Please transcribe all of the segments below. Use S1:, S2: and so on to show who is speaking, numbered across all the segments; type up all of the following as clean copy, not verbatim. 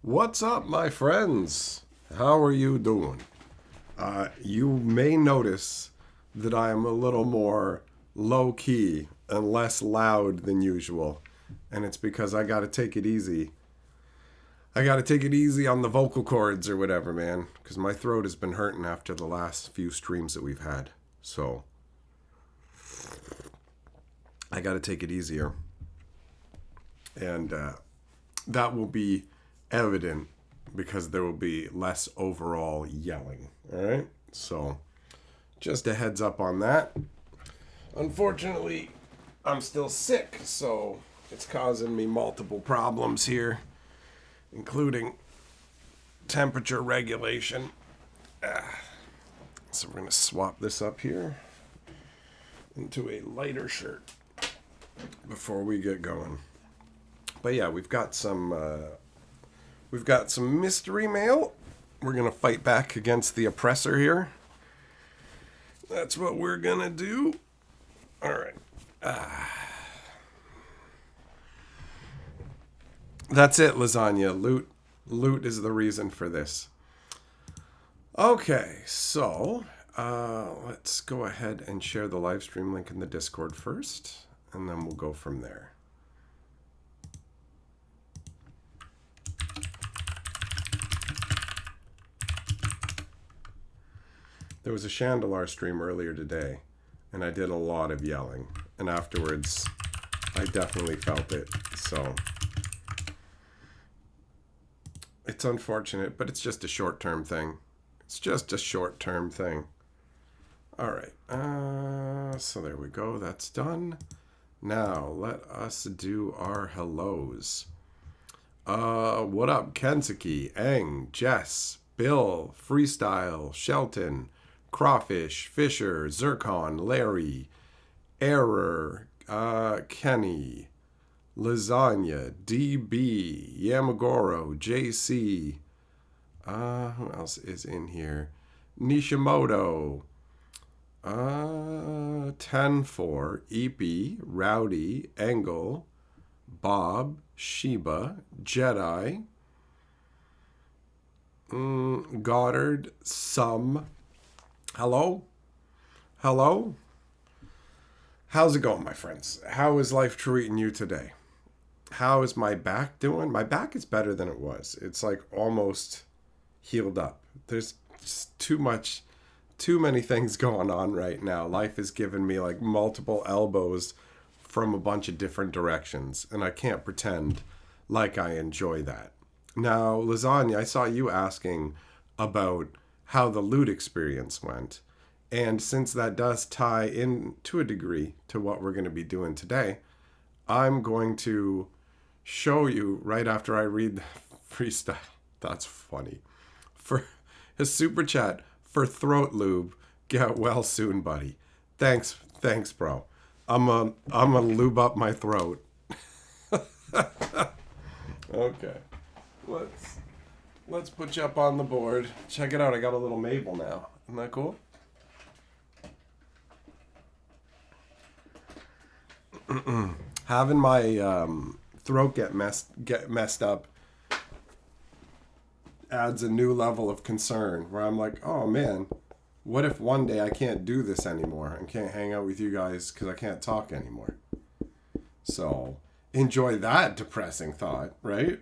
S1: What's up, my friends? How are you doing? You may notice that I am a little more low key and less loud than usual, and it's because I gotta take it easy. I gotta take it easy on the vocal cords or whatever, man, because my throat has been hurting after the last few streams that we've had. So, I gotta take it easier. And that will be evident because there will be less overall yelling. All right? So, just a heads up on that. Unfortunately, I'm still sick, so it's causing me multiple problems here, including temperature regulation. So, we're going to swap this up here into a lighter shirt before we get going. But yeah, we've got some mystery mail. We're gonna fight back against the oppressor here. That's what we're gonna do. All right. That's it, lasagna. Loot is the reason for this. Okay, so let's go ahead and share the live stream link in the Discord first, and then we'll go from there. There was a Chandelar stream earlier today, and I did a lot of yelling. And afterwards, I definitely felt it. So, it's unfortunate, but it's just a short-term thing. It's just a short-term thing. All right. So there we go. That's done. Now, let us do our hellos. What up, Kensuke, Eng, Jess, Bill, Freestyle, Shelton, Crawfish, Fisher, Zircon, Larry, Error, Kenny, Lasagna, DB, Yamagoro, JC, who else is in here? Nishimoto, 10-4, Eepy, Rowdy, Engel, Bob, Sheba, Jedi, Goddard, Some. Hello? Hello? How's it going, my friends? How is life treating you today? How is my back doing? My back is better than it was. It's like almost healed up. There's just too many things going on right now. Life has given me like multiple elbows from a bunch of different directions, and I can't pretend like I enjoy that. Now, Lasagna, I saw you asking about how the loot experience went. And since that does tie in to a degree to what we're going to be doing today, I'm going to show you right after I read the freestyle. That's funny. For his super chat for throat lube, get well soon, buddy. Thanks, bro. I'm gonna lube up my throat. Okay. Let's put you up on the board. Check it out. I got a little Mabel now. Isn't that cool? Having my throat get messed up adds a new level of concern where I'm like, oh man, what if one day I can't do this anymore and can't hang out with you guys because I can't talk anymore? So enjoy that depressing thought, right?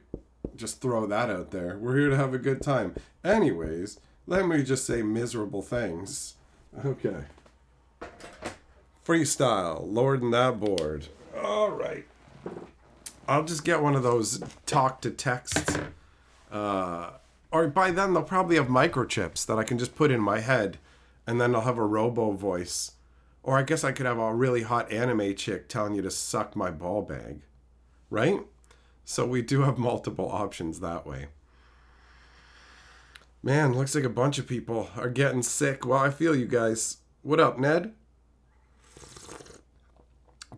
S1: Just throw that out there. We're here to have a good time. Anyways, let me just say miserable things. Okay. Freestyle, lording that board. All right. I'll just get one of those talk to text. Or by then they'll probably have microchips that I can just put in my head, and then I'll have a robo voice. Or I guess I could have a really hot anime chick telling you to suck my ball bag. Right? So we do have multiple options that way. Man, looks like a bunch of people are getting sick. Well, I feel you guys. What up, Ned?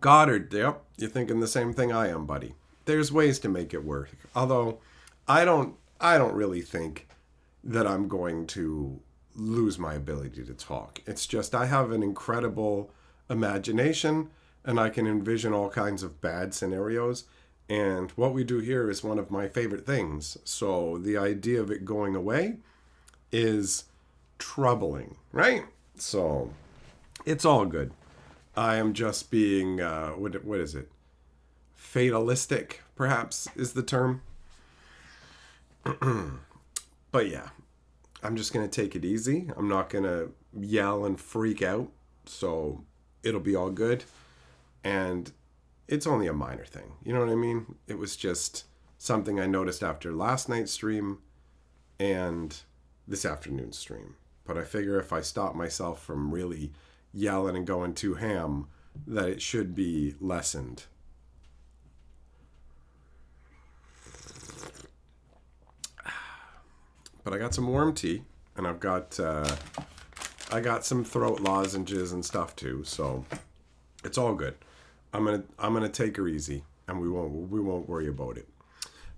S1: Goddard, yep. You're thinking the same thing I am, buddy. There's ways to make it work. Although, I don't really think that I'm going to lose my ability to talk. It's just I have an incredible imagination, and I can envision all kinds of bad scenarios. And what we do here is one of my favorite things. So the idea of it going away is troubling, right? So it's all good. I am just being, what is it? Fatalistic, perhaps, is the term. But yeah, I'm just going to take it easy. I'm not going to yell and freak out. So it'll be all good. And it's only a minor thing. You know what I mean? It was just something I noticed after last night's stream and this afternoon's stream. But I figure if I stop myself from really yelling and going too ham, that it should be lessened. But I got some warm tea, and I got some throat lozenges and stuff too, so it's all good. I'm gonna take her easy, and we won't worry about it.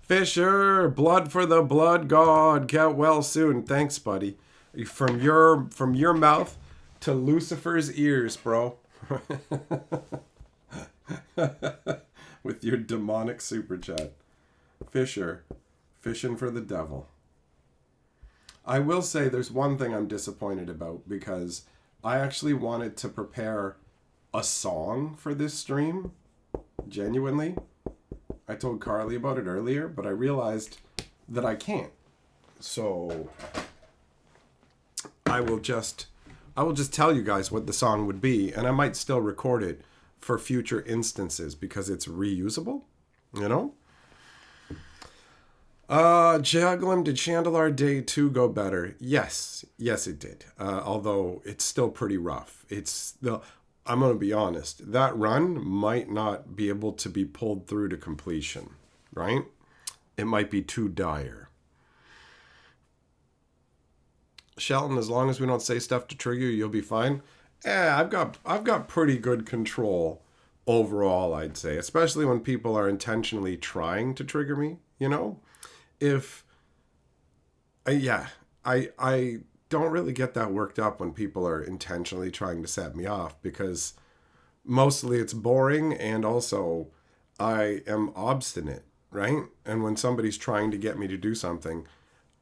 S1: Fisher, blood for the blood god. Get well soon. Thanks, buddy. From your mouth to Lucifer's ears, bro. With your demonic super chat. Fisher, fishing for the devil. I will say there's one thing I'm disappointed about, because I actually wanted to prepare a song for this stream. Genuinely. I told Carly about it earlier, but I realized that I can't. So I will just tell you guys what the song would be, and I might still record it for future instances because it's reusable, you know? Jaglim, did Chandelar Day 2 go better? Yes it did. Although it's still pretty rough. I'm going to be honest. That run might not be able to be pulled through to completion, right? It might be too dire. Shelton, as long as we don't say stuff to trigger you, you'll be fine. I've got pretty good control overall, I'd say, especially when people are intentionally trying to trigger me, you know? I don't really get that worked up when people are intentionally trying to set me off, because mostly it's boring, and also I am obstinate, right? And when somebody's trying to get me to do something,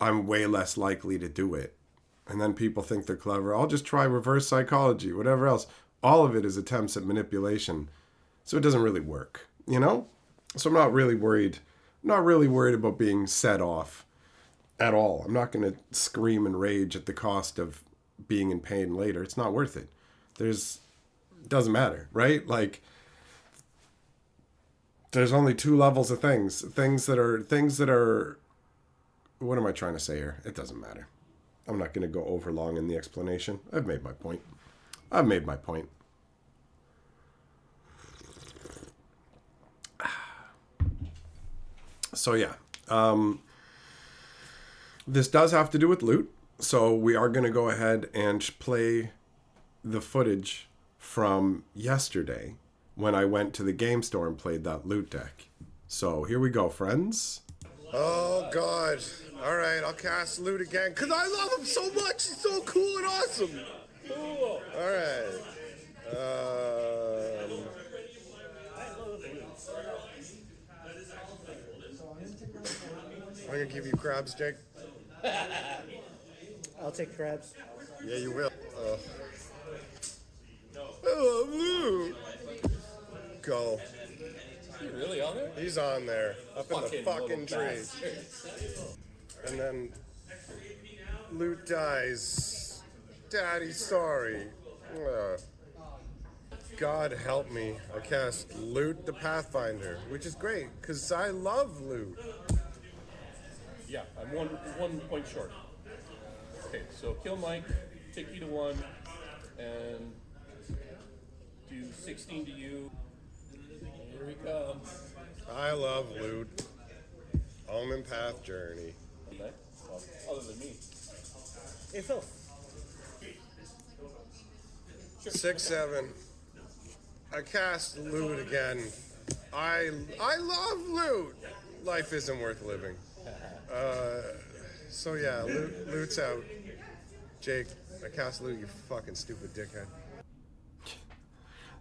S1: I'm way less likely to do it. And then people think they're clever. I'll just try reverse psychology, whatever else. All of it is attempts at manipulation. So it doesn't really work, you know? So I'm not really worried about being set off at all. I'm not going to scream and rage at the cost of being in pain later. It's not worth it. It doesn't matter, right? Like, there's only two levels of things. Things that are, what am I trying to say here? It doesn't matter. I'm not going to go over long in the explanation. I've made my point. So yeah, this does have to do with loot. So we are going to go ahead and play the footage from yesterday when I went to the game store and played that loot deck. So here we go, friends. Oh God. All right, I'll cast loot again because I love him so much. He's so cool and awesome. Cool. All right. I'm gonna give you crabs, Jake.
S2: I'll take crabs.
S1: Yeah, you will. Oh, go.
S3: Is he really on there?
S1: He's on there, up in the fucking tree. And then loot dies. Daddy, sorry. God help me. I cast Loot the Pathfinder, which is great because I love loot.
S3: Yeah, I'm one point short. Okay, so kill Mike, take you to 1, and do 16 to you. Here he comes.
S1: I love loot. Omen Path Journey.
S3: Okay. Well, other than me.
S2: Hey, Phil.
S1: 6/7. I cast loot again. I love loot. Life isn't worth living. So yeah, loot's out. Jake, I cast loot, you fucking stupid dickhead.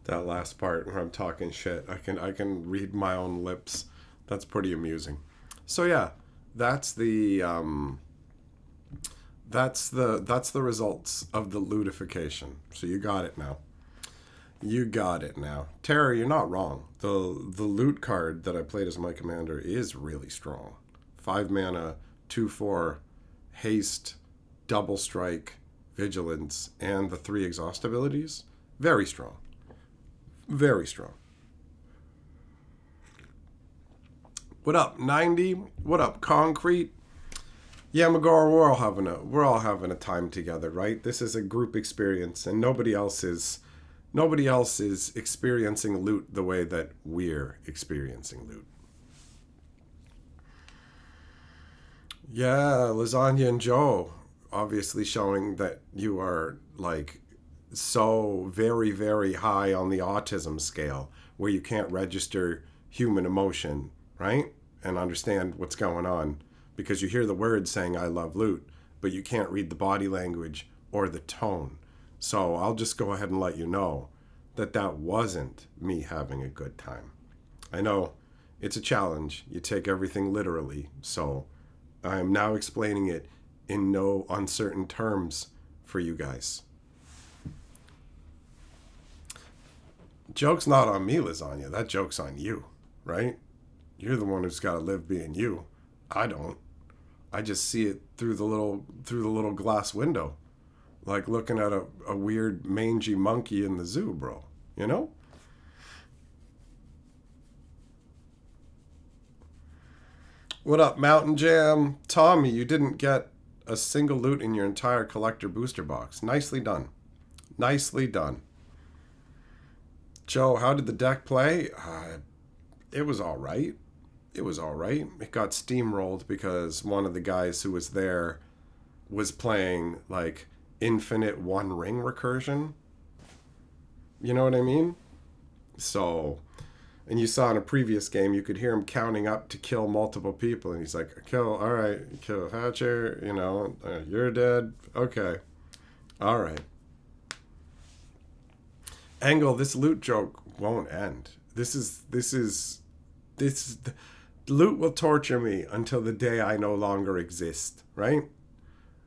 S1: That last part where I'm talking shit, I can read my own lips. That's pretty amusing. So yeah, that's the results of the lootification. So you got it now. You got it now. Tara, you're not wrong. The loot card that I played as my commander is really strong. 5 mana, 2/4, haste, double strike, vigilance, and the 3 exhaust abilities. Very strong. Very strong. What up, 90? What up, Concrete? Yeah, Magor, we're all having a time together, right? This is a group experience, and nobody else is experiencing loot the way that we're experiencing loot. Yeah, Lasagna and Joe, obviously showing that you are like so very, very high on the autism scale where you can't register human emotion, right? And understand what's going on because you hear the words saying I love loot, but you can't read the body language or the tone. So I'll just go ahead and let you know that that wasn't me having a good time. I know it's a challenge. You take everything literally. So I am now explaining it in no uncertain terms for you guys. Joke's not on me, Lasagna. That joke's on you, right? You're the one who's got to live being you. I don't. I just see it through the little glass window. Like looking at a weird mangy monkey in the zoo, bro. You know? What up, Mountain Jam? Tommy, you didn't get a single loot in your entire collector booster box. Nicely done. Nicely done. Joe, how did the deck play? It was all right. It was all right. It got steamrolled because one of the guys who was there was playing like infinite one ring recursion. You know what I mean? So, and you saw in a previous game, you could hear him counting up to kill multiple people. And he's like, all right, kill Hatcher, you're dead. Okay. All right. Angle, this loot joke won't end. This loot will torture me until the day I no longer exist, right?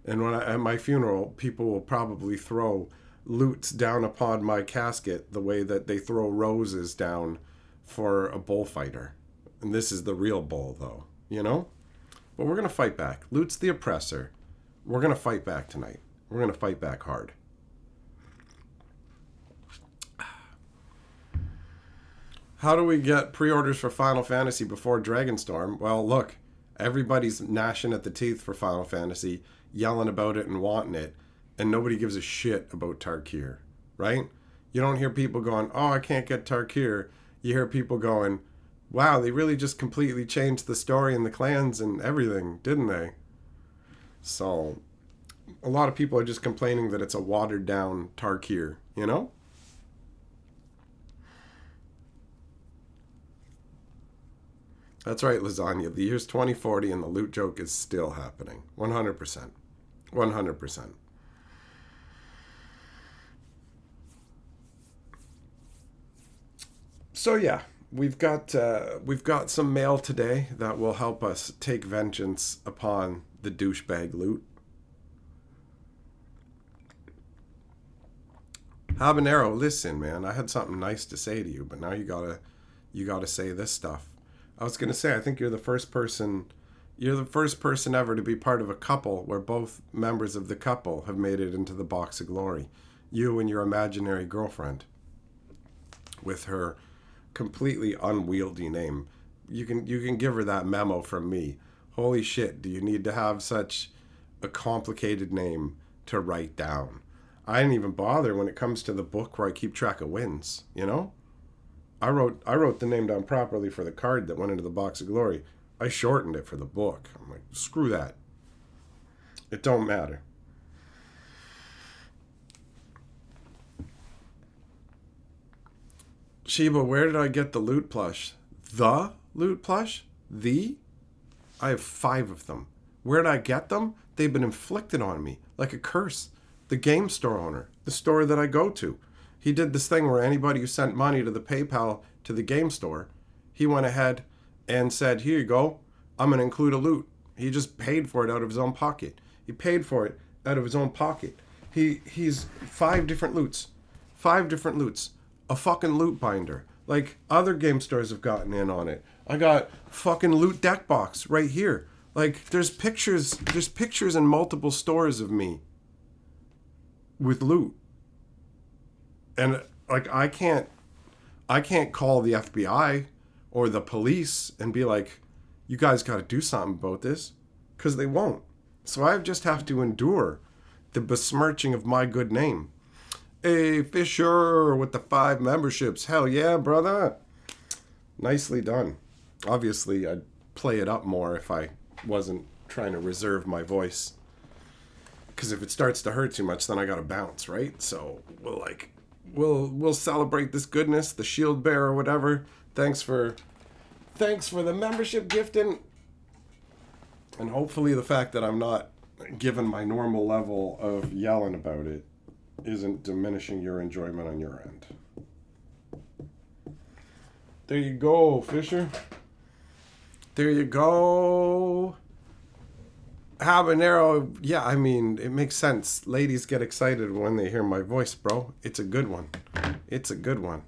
S1: And when at my funeral, people will probably throw loots down upon my casket the way that they throw roses down for a bullfighter. And this is the real bull, though, But we're going to fight back. Loot's the oppressor. We're going to fight back tonight. We're going to fight back hard. How do we get pre-orders for Final Fantasy before Dragonstorm? Well, look, everybody's gnashing at the teeth for Final Fantasy, yelling about it and wanting it, and nobody gives a shit about Tarkir, right? You don't hear people going, oh, I can't get Tarkir. You hear people going, wow, they really just completely changed the story and the clans and everything, didn't they? So, a lot of people are just complaining that it's a watered-down Tarkir, That's right, Lasagna. The year's 2040 and the loot joke is still happening. 100%. 100%. So yeah, we've got some mail today that will help us take vengeance upon the douchebag loot. Habanero, listen, man, I had something nice to say to you, but now you gotta say this stuff. I was gonna say, I think you're the first person ever to be part of a couple where both members of the couple have made it into the box of glory. You and your imaginary girlfriend, with her completely unwieldy name. You can give her that memo from me. Holy shit, do you need to have such a complicated name to write down? I didn't even bother when it comes to the book where I keep track of wins, I wrote the name down properly for the card that went into the box of glory. I shortened it for the book. I'm like, screw that. It don't matter. Sheba, where did I get the loot plush? The loot plush? I have 5 of them. Where did I get them? They've been inflicted on me like a curse. The game store owner, the store that I go to, he did this thing where anybody who sent money to the PayPal to the game store, he went ahead and said, here you go, I'm going to include a loot. He just paid for it out of his own pocket. He paid for it out of his own pocket. He's 5 different loots. 5 different loots. A fucking loot binder. Like, other game stores have gotten in on it. I got fucking loot deck box right here. Like, there's pictures in multiple stores of me with loot. And like, I can't call the FBI or the police and be like, you guys got to do something about this, because they won't. So I just have to endure the besmirching of my good name. Hey, Fisher with the 5 memberships. Hell yeah, brother. Nicely done. Obviously, I'd play it up more if I wasn't trying to reserve my voice. Because if it starts to hurt too much, then I gotta bounce, right? So we'll celebrate this goodness, the shield bearer or whatever. Thanks for the membership gifting. And hopefully the fact that I'm not given my normal level of yelling about it isn't diminishing your enjoyment on your end. There you go, Fisher. There you go. Habanero, yeah, I mean, it makes sense. Ladies get excited when they hear my voice, bro. It's a good one. It's a good one.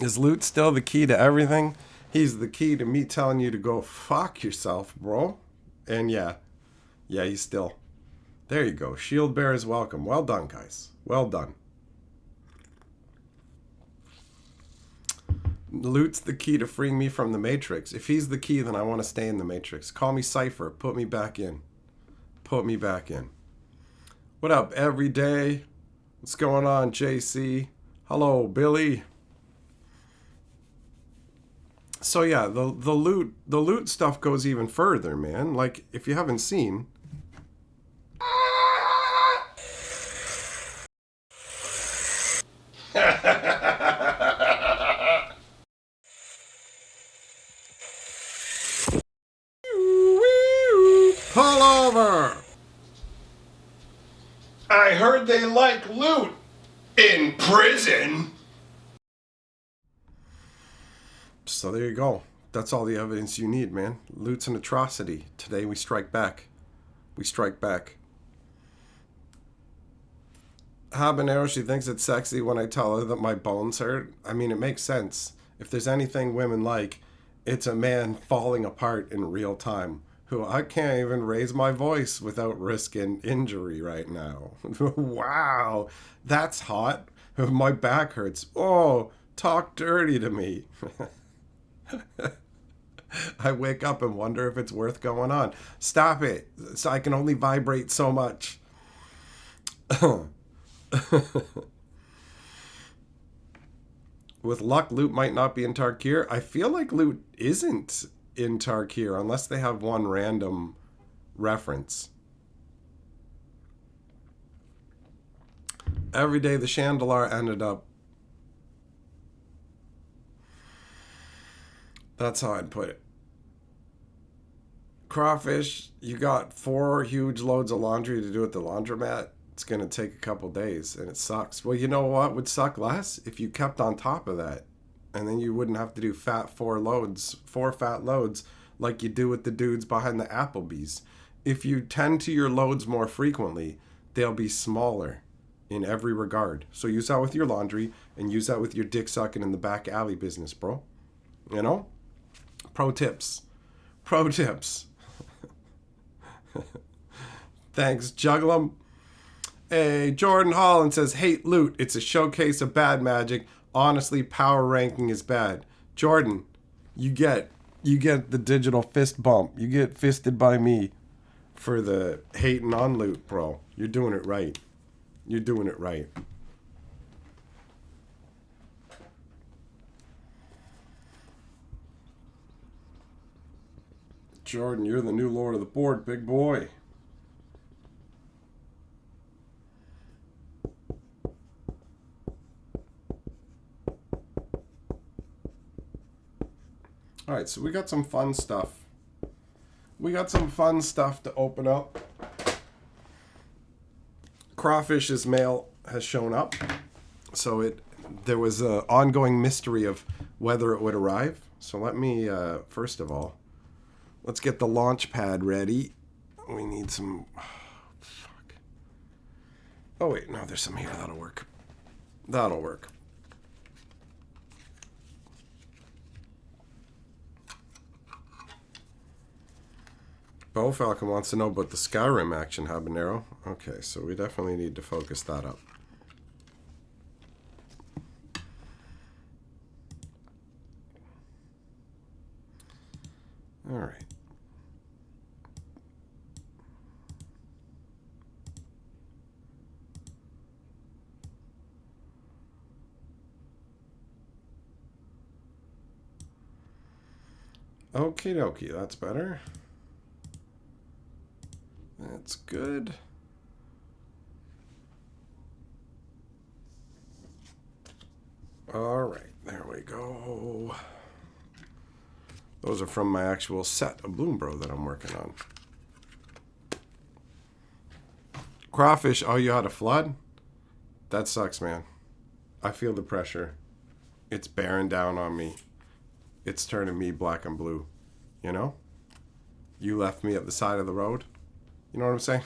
S1: Is loot still the key to everything? He's the key to me telling you to go fuck yourself, bro. And yeah, he's still. There you go. Shield bearers welcome. Well done, guys. Well done. Loot's the key to freeing me from the Matrix. If he's the key, then I want to stay in the Matrix. Call me Cypher. Put me back in. Put me back in. What up, every day? What's going on, JC? Hello, Billy. So yeah, the loot stuff goes even further, man. Like, if you haven't seen. Pull over! I heard they like loot in prison. So there you go. That's all the evidence you need, man. Loot's an atrocity. Today we strike back. We strike back. Habanero, she thinks it's sexy when I tell her that my bones hurt. I mean, it makes sense. If there's anything women like, it's a man falling apart in real time. Who I can't even raise my voice without risking injury right now. Wow, that's hot. My back hurts. Oh, talk dirty to me. I wake up and wonder if it's worth going on. Stop it. So I can only vibrate so much. With luck, loot might not be in Tarkir. I feel like loot isn't in Tarkir unless they have one random reference. Every day the Chandelar ended up. That's how I'd put it. Crawfish, you got 4 huge loads of laundry to do at the laundromat. It's going to take a couple days, and it sucks. Well, you know what would suck less? If you kept on top of that. And then you wouldn't have to do 4 fat loads, like you do with the dudes behind the Applebee's. If you tend to your loads more frequently, they'll be smaller in every regard. So use that with your laundry, and use that with your dick sucking in the back alley business, bro. You know? Pro tips. Pro tips. Thanks, Juggle 'em. Hey, Jordan Holland says, hate loot. It's a showcase of bad magic. Honestly, power ranking is bad. Jordan, you get the digital fist bump. You get fisted by me for the hating on loot, bro. You're doing it right. You're doing it right. Jordan, you're the new lord of the board, big boy. All right, so we got some fun stuff. We got some fun stuff to open up. Crawfish's mail has shown up. So it there was an ongoing mystery of whether it would arrive. So let me, first of all, let's get the launch pad ready. We need some... fuck. Oh, wait. No, there's some here. That'll work. That'll work. Bo Falcon wants to know about the Skyrim action, Habanero. Okay, so we definitely need to focus that up. All right. Okie dokie, that's better. That's good. All right, there we go. Those are from my actual set of Bloom Bro that I'm working on. Crawfish, oh, you had a flood? That sucks, man. I feel the pressure. It's bearing down on me. It's turning me black and blue. You know? You left me at the side of the road. You know what I'm saying?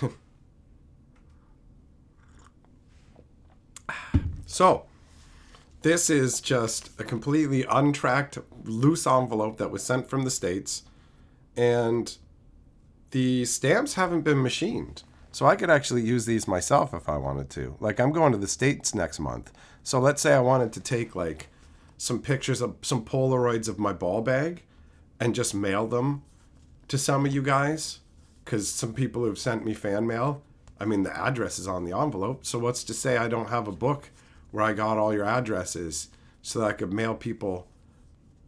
S1: So, this is just a completely untracked, loose envelope that was sent from the States. And the stamps haven't been machined. So I could actually use these myself if I wanted to. Like, I'm going to the States next month. So let's say I wanted to take, like, some pictures of some Polaroids of my ball bag and just mail them to some of you guys. Because some people who've sent me fan mail, I mean, the address is on the envelope. So what's to say I don't have a book where I got all your addresses so that I could mail people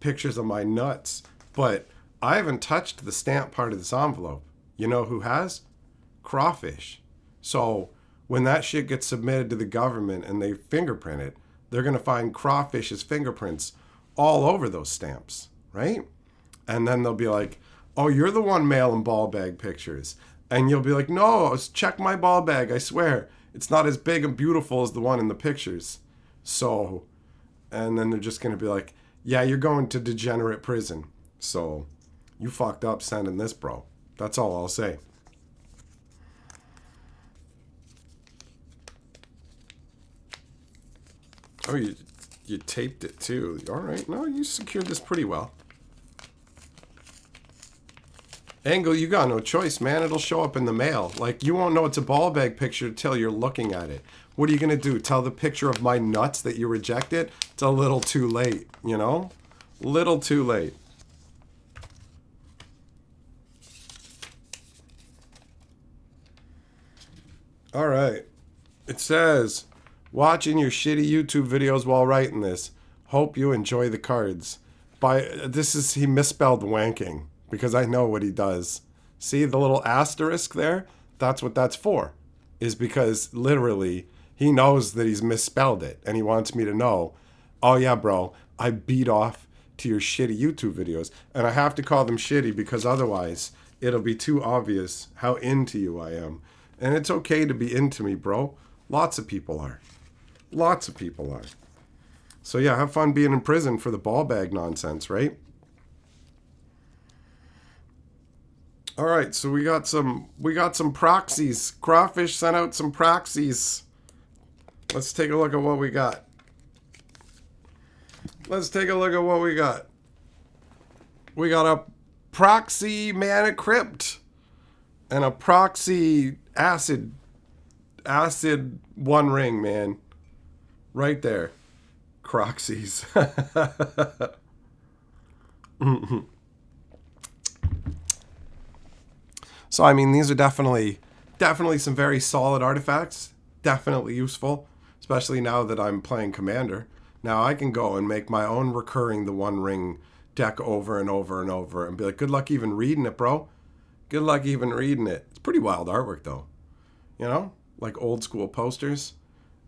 S1: pictures of my nuts? But I haven't touched the stamp part of this envelope. You know who has? Crawfish. So when that shit gets submitted to the government and they fingerprint it, they're going to find Crawfish's fingerprints all over those stamps, right? And then they'll be like, oh, you're the one mailing ball bag pictures. And you'll be like, no, check my ball bag. I swear, it's not as big and beautiful as the one in the pictures. So, and then they're just going to be like, yeah, you're going to degenerate prison. So, you fucked up sending this, bro. That's all I'll say. Oh, you taped it too. All right. No, you secured this pretty well. Angle, you got no choice, man. It'll show up in the mail. Like, you won't know it's a ball bag picture until you're looking at it. What are you going to do? Tell the picture of my nuts that you rejected? It's a little too late, you know? Little too late. All right. It says, watching your shitty YouTube videos while writing this. Hope you enjoy the cards. He misspelled wanking. Because I know what he does. See the little asterisk there? That's what that's for. Is because literally he knows that he's misspelled it. And he wants me to know, oh yeah, bro, I beat off to your shitty YouTube videos. And I have to call them shitty because otherwise it'll be too obvious how into you I am. And it's okay to be into me, bro. Lots of people are. Lots of people are. So yeah, have fun being in prison for the ball bag nonsense, right? All right, so we got some proxies. Crawfish sent out some proxies. Let's take a look at what we got. Let's take a look at what we got. We got a proxy mana crypt and a proxy acid one ring, man. Right there. Croxies. So, I mean, these are definitely some very solid artifacts. Definitely useful, especially now that I'm playing Commander. Now I can go and make my own recurring the One Ring deck over and over and over and be like, good luck even reading it, bro. Good luck even reading it. It's pretty wild artwork, though. You know? Like old school posters.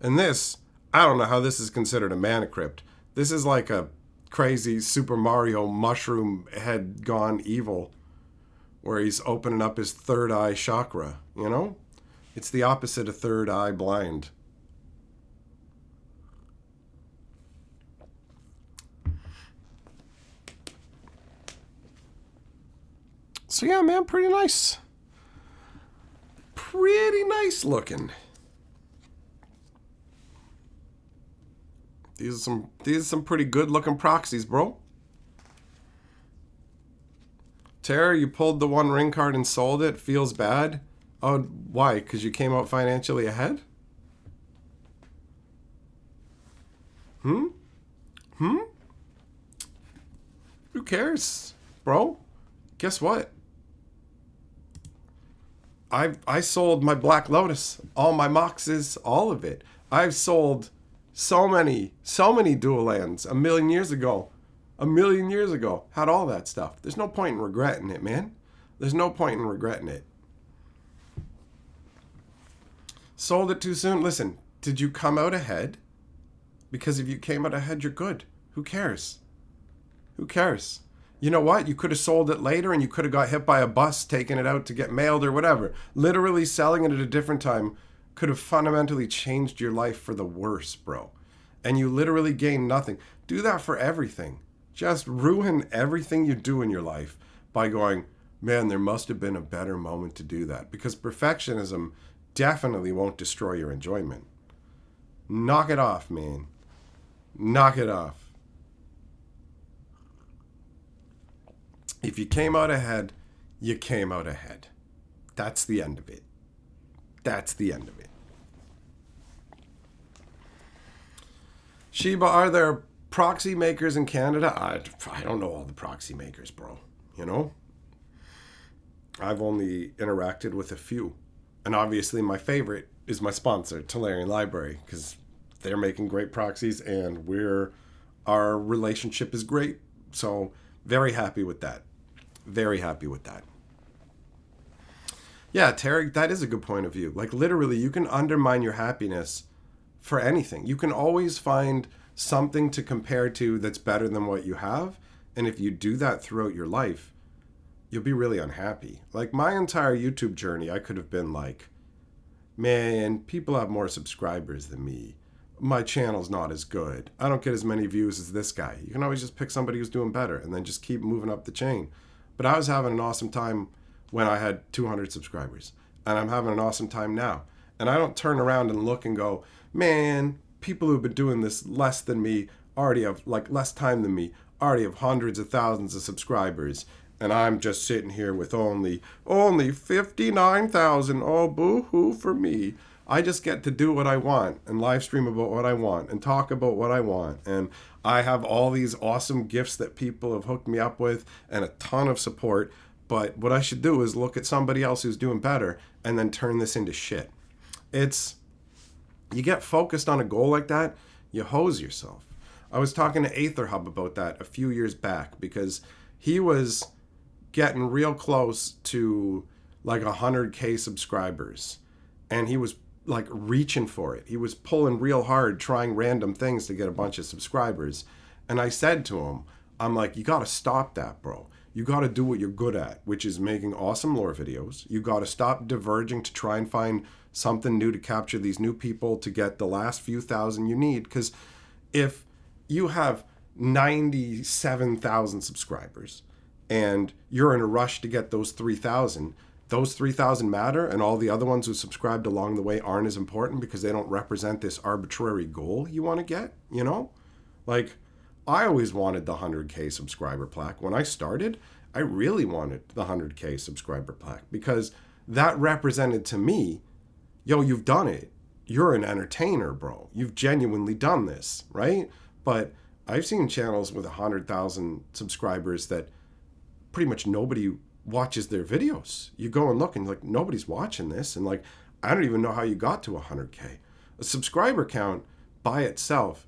S1: And this, I don't know how this is considered a mana crypt. This is like a crazy Super Mario mushroom head gone evil, where he's opening up his third eye chakra, you know? It's the opposite of third eye blind. So yeah, man, pretty nice. Pretty nice looking. These are some pretty good looking proxies, bro. Tara, you pulled the One Ring card and sold it. Feels bad. Oh, why? Because you came out financially ahead? Who cares, bro? Guess what? I sold my Black Lotus, all my Moxes, all of it. I've sold so many dual lands a million years ago. Had all that stuff. There's no point in regretting it, man. There's no point in regretting it. Sold it too soon? Listen, did you come out ahead? Because if you came out ahead, you're good. Who cares? Who cares? You know what? You could have sold it later and you could have got hit by a bus taking it out to get mailed or whatever. Literally selling it at a different time could have fundamentally changed your life for the worse, bro. And you literally gain nothing. Do that for everything. Just ruin everything you do in your life by going, man, there must have been a better moment to do that. Because perfectionism definitely won't destroy your enjoyment. Knock it off, man. Knock it off. If you came out ahead, you came out ahead. That's the end of it. That's the end of it. Sheba, are there proxy makers in Canada? I don't know all the proxy makers, bro. You know? I've only interacted with a few. And obviously my favorite is my sponsor, Talarian Library, because they're making great proxies and our relationship is great. So very happy with that. Very happy with that. Yeah, Tarek, that is a good point of view. Like literally, you can undermine your happiness for anything. You can always find something to compare to that's better than what you have. And if you do that throughout your life, you'll be really unhappy. Like my entire YouTube journey, I could have been like, man, people have more subscribers than me. My channel's not as good. I don't get as many views as this guy. You can always just pick somebody who's doing better and then just keep moving up the chain. But I was having an awesome time when I had 200 subscribers. And I'm having an awesome time now. And I don't turn around and look and go, man, people who've been doing this less than me already have, like, less time than me, already have hundreds of thousands of subscribers. And I'm just sitting here with only 59,000. Oh, boo-hoo for me. I just get to do what I want and live stream about what I want and talk about what I want. And I have all these awesome gifts that people have hooked me up with and a ton of support. But what I should do is look at somebody else who's doing better and then turn this into shit. You get focused on a goal like that, you hose yourself. I was talking to Aether Hub about that a few years back because he was getting real close to like 100K subscribers. And he was like reaching for it. He was pulling real hard, trying random things to get a bunch of subscribers. And I said to him, I'm like, you got to stop that, bro. You got to do what you're good at, which is making awesome lore videos. You got to stop diverging to try and find something new to capture these new people to get the last few thousand you need. Because if you have 97,000 subscribers and you're in a rush to get those 3,000, those 3,000 matter, and all the other ones who subscribed along the way aren't as important because they don't represent this arbitrary goal you want to get, you know? Like, I always wanted the 100K subscriber plaque. When I started, I really wanted the 100K subscriber plaque because that represented to me, yo, you've done it. You're an entertainer, bro. You've genuinely done this, right? But I've seen channels with 100,000 subscribers that pretty much nobody watches their videos. You go and look and like, nobody's watching this. And like, I don't even know how you got to 100K. A subscriber count by itself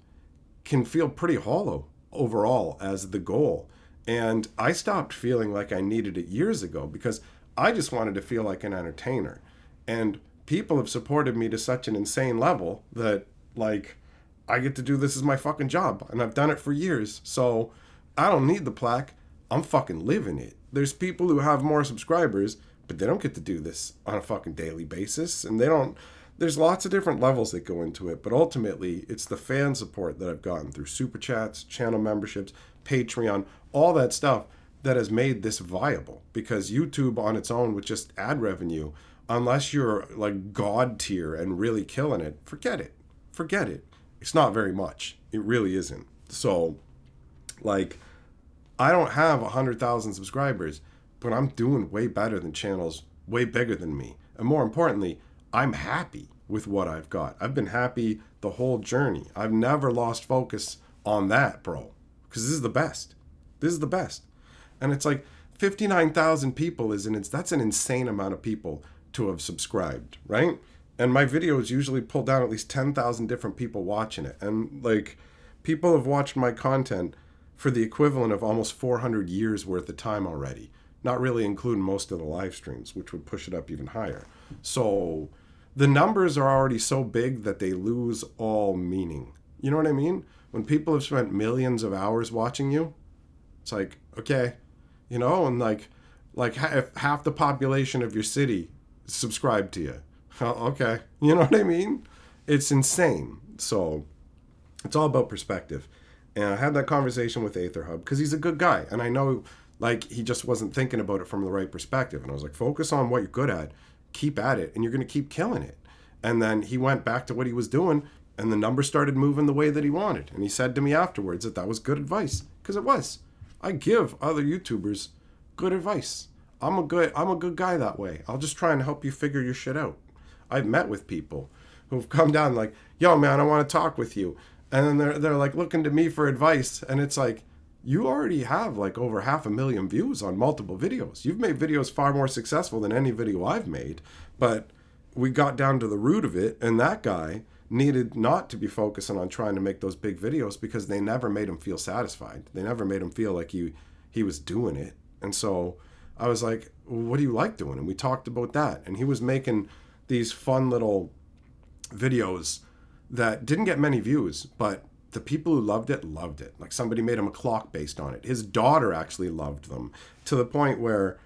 S1: can feel pretty hollow overall as the goal. And I stopped feeling like I needed it years ago because I just wanted to feel like an entertainer. And people have supported me to such an insane level that like, I get to do this as my fucking job. And I've done it for years. So I don't need the plaque. I'm fucking living it. There's people who have more subscribers, but they don't get to do this on a fucking daily basis. And there's lots of different levels that go into it. But ultimately, it's the fan support that I've gotten through Super Chats, channel memberships, Patreon, all that stuff that has made this viable, because YouTube on its own with just ad revenue, unless you're like God tier and really killing it, forget it. Forget it. It's not very much. It really isn't. So, like, I don't have 100,000 subscribers, but I'm doing way better than channels way bigger than me. And more importantly, I'm happy with what I've got. I've been happy the whole journey. I've never lost focus on that, bro. Because this is the best. This is the best. And it's like 59,000 people that's an insane amount of people to have subscribed, right? And my videos usually pull down at least 10,000 different people watching it. And like, people have watched my content for the equivalent of almost 400 years worth of time already. Not really including most of the live streams, which would push it up even higher. So the numbers are already so big that they lose all meaning. You know what I mean? When people have spent millions of hours watching you, it's like, okay, you know, and like if half the population of your city subscribe to you, okay, you know what I mean? It's insane. So it's all about perspective. And I had that conversation with AetherHub because he's a good guy, and I know like he just wasn't thinking about it from the right perspective. And I was like, focus on what you're good at, keep at it, and you're going to keep killing it. And then he went back to what he was doing, and the numbers started moving the way that he wanted. And he said to me afterwards that was good advice, because it was. I give other YouTubers good advice. I'm a good guy that way. I'll just try and help you figure your shit out. I've met with people who've come down like, yo man, I want to talk with you. And then they're like looking to me for advice, and it's like, you already have like over 500,000 views on multiple videos. You've made videos far more successful than any video I've made, but we got down to the root of it, and that guy needed not to be focusing on trying to make those big videos because they never made him feel satisfied. They never made him feel like he was doing it. And so I was like, well, what do you like doing? And we talked about that. And he was making these fun little videos that didn't get many views, but the people who loved it. Like somebody made him a clock based on it. His daughter actually loved them to the point where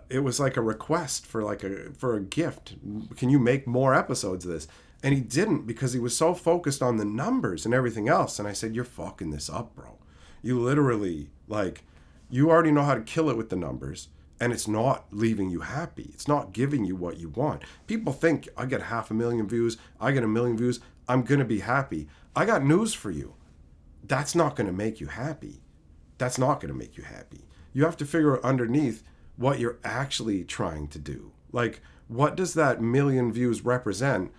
S1: it was like a request for a gift. Can you make more episodes of this? And he didn't, because he was so focused on the numbers and everything else. And I said, you're fucking this up, bro. You literally, like, you already know how to kill it with the numbers, and it's not leaving you happy. It's not giving you what you want. People think, I get 500,000 views, I get 1 million views, I'm going to be happy. I got news for you. That's not going to make you happy. That's not going to make you happy. You have to figure out underneath what you're actually trying to do. Like, what does that 1 million views represent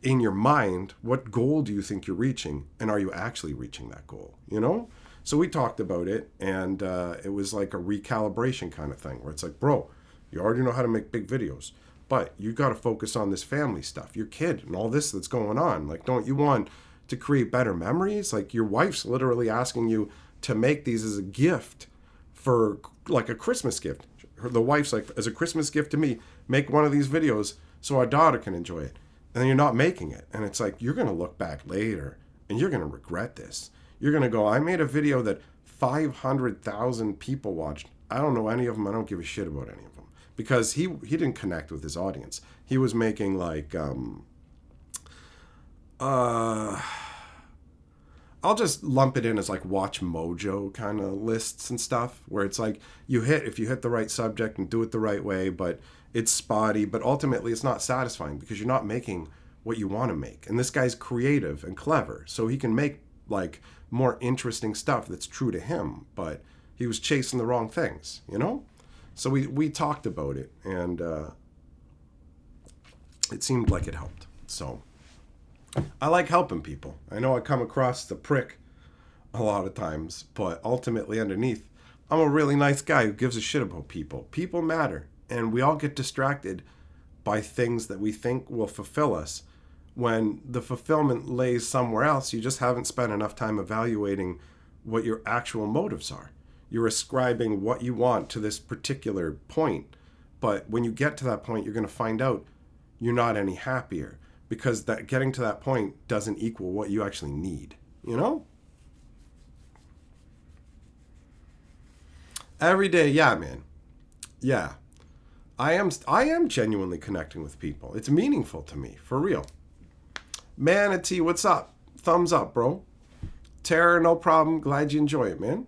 S1: in your mind? What goal do you think you're reaching? And are you actually reaching that goal? You know? So we talked about it, and it was like a recalibration kind of thing where it's like, bro, you already know how to make big videos, but you got to focus on this family stuff, your kid and all this that's going on. Like, don't you want to create better memories? Like, your wife's literally asking you to make these as a gift for like a Christmas gift. The wife's like, as a Christmas gift to me, make one of these videos so our daughter can enjoy it. And then you're not making it. And it's like, you're going to look back later and you're going to regret this. You're going to go, I made a video that 500,000 people watched. I don't know any of them. I don't give a shit about any of them. Because he didn't connect with his audience. He was making like, I'll just lump it in as like Watch Mojo kind of lists and stuff, where it's like if you hit the right subject and do it the right way, but it's spotty, but ultimately it's not satisfying because you're not making what you want to make. And this guy's creative and clever, so he can make like more interesting stuff that's true to him, but he was chasing the wrong things, you know? So we talked about it, and it seemed like it helped. So I like helping people. I know I come across the prick a lot of times, but ultimately underneath, I'm a really nice guy who gives a shit about people. People matter, and we all get distracted by things that we think will fulfill us when the fulfillment lays somewhere else. You just haven't spent enough time evaluating what your actual motives are. You're ascribing what you want to this particular point, but when you get to that point, you're going to find out you're not any happier, because that getting to that point doesn't equal what you actually need, you know? Every day, yeah, man. Yeah. I am genuinely connecting with people. It's meaningful to me, for real. Manatee, what's up? Thumbs up, bro. Terror, no problem. Glad you enjoy it, man.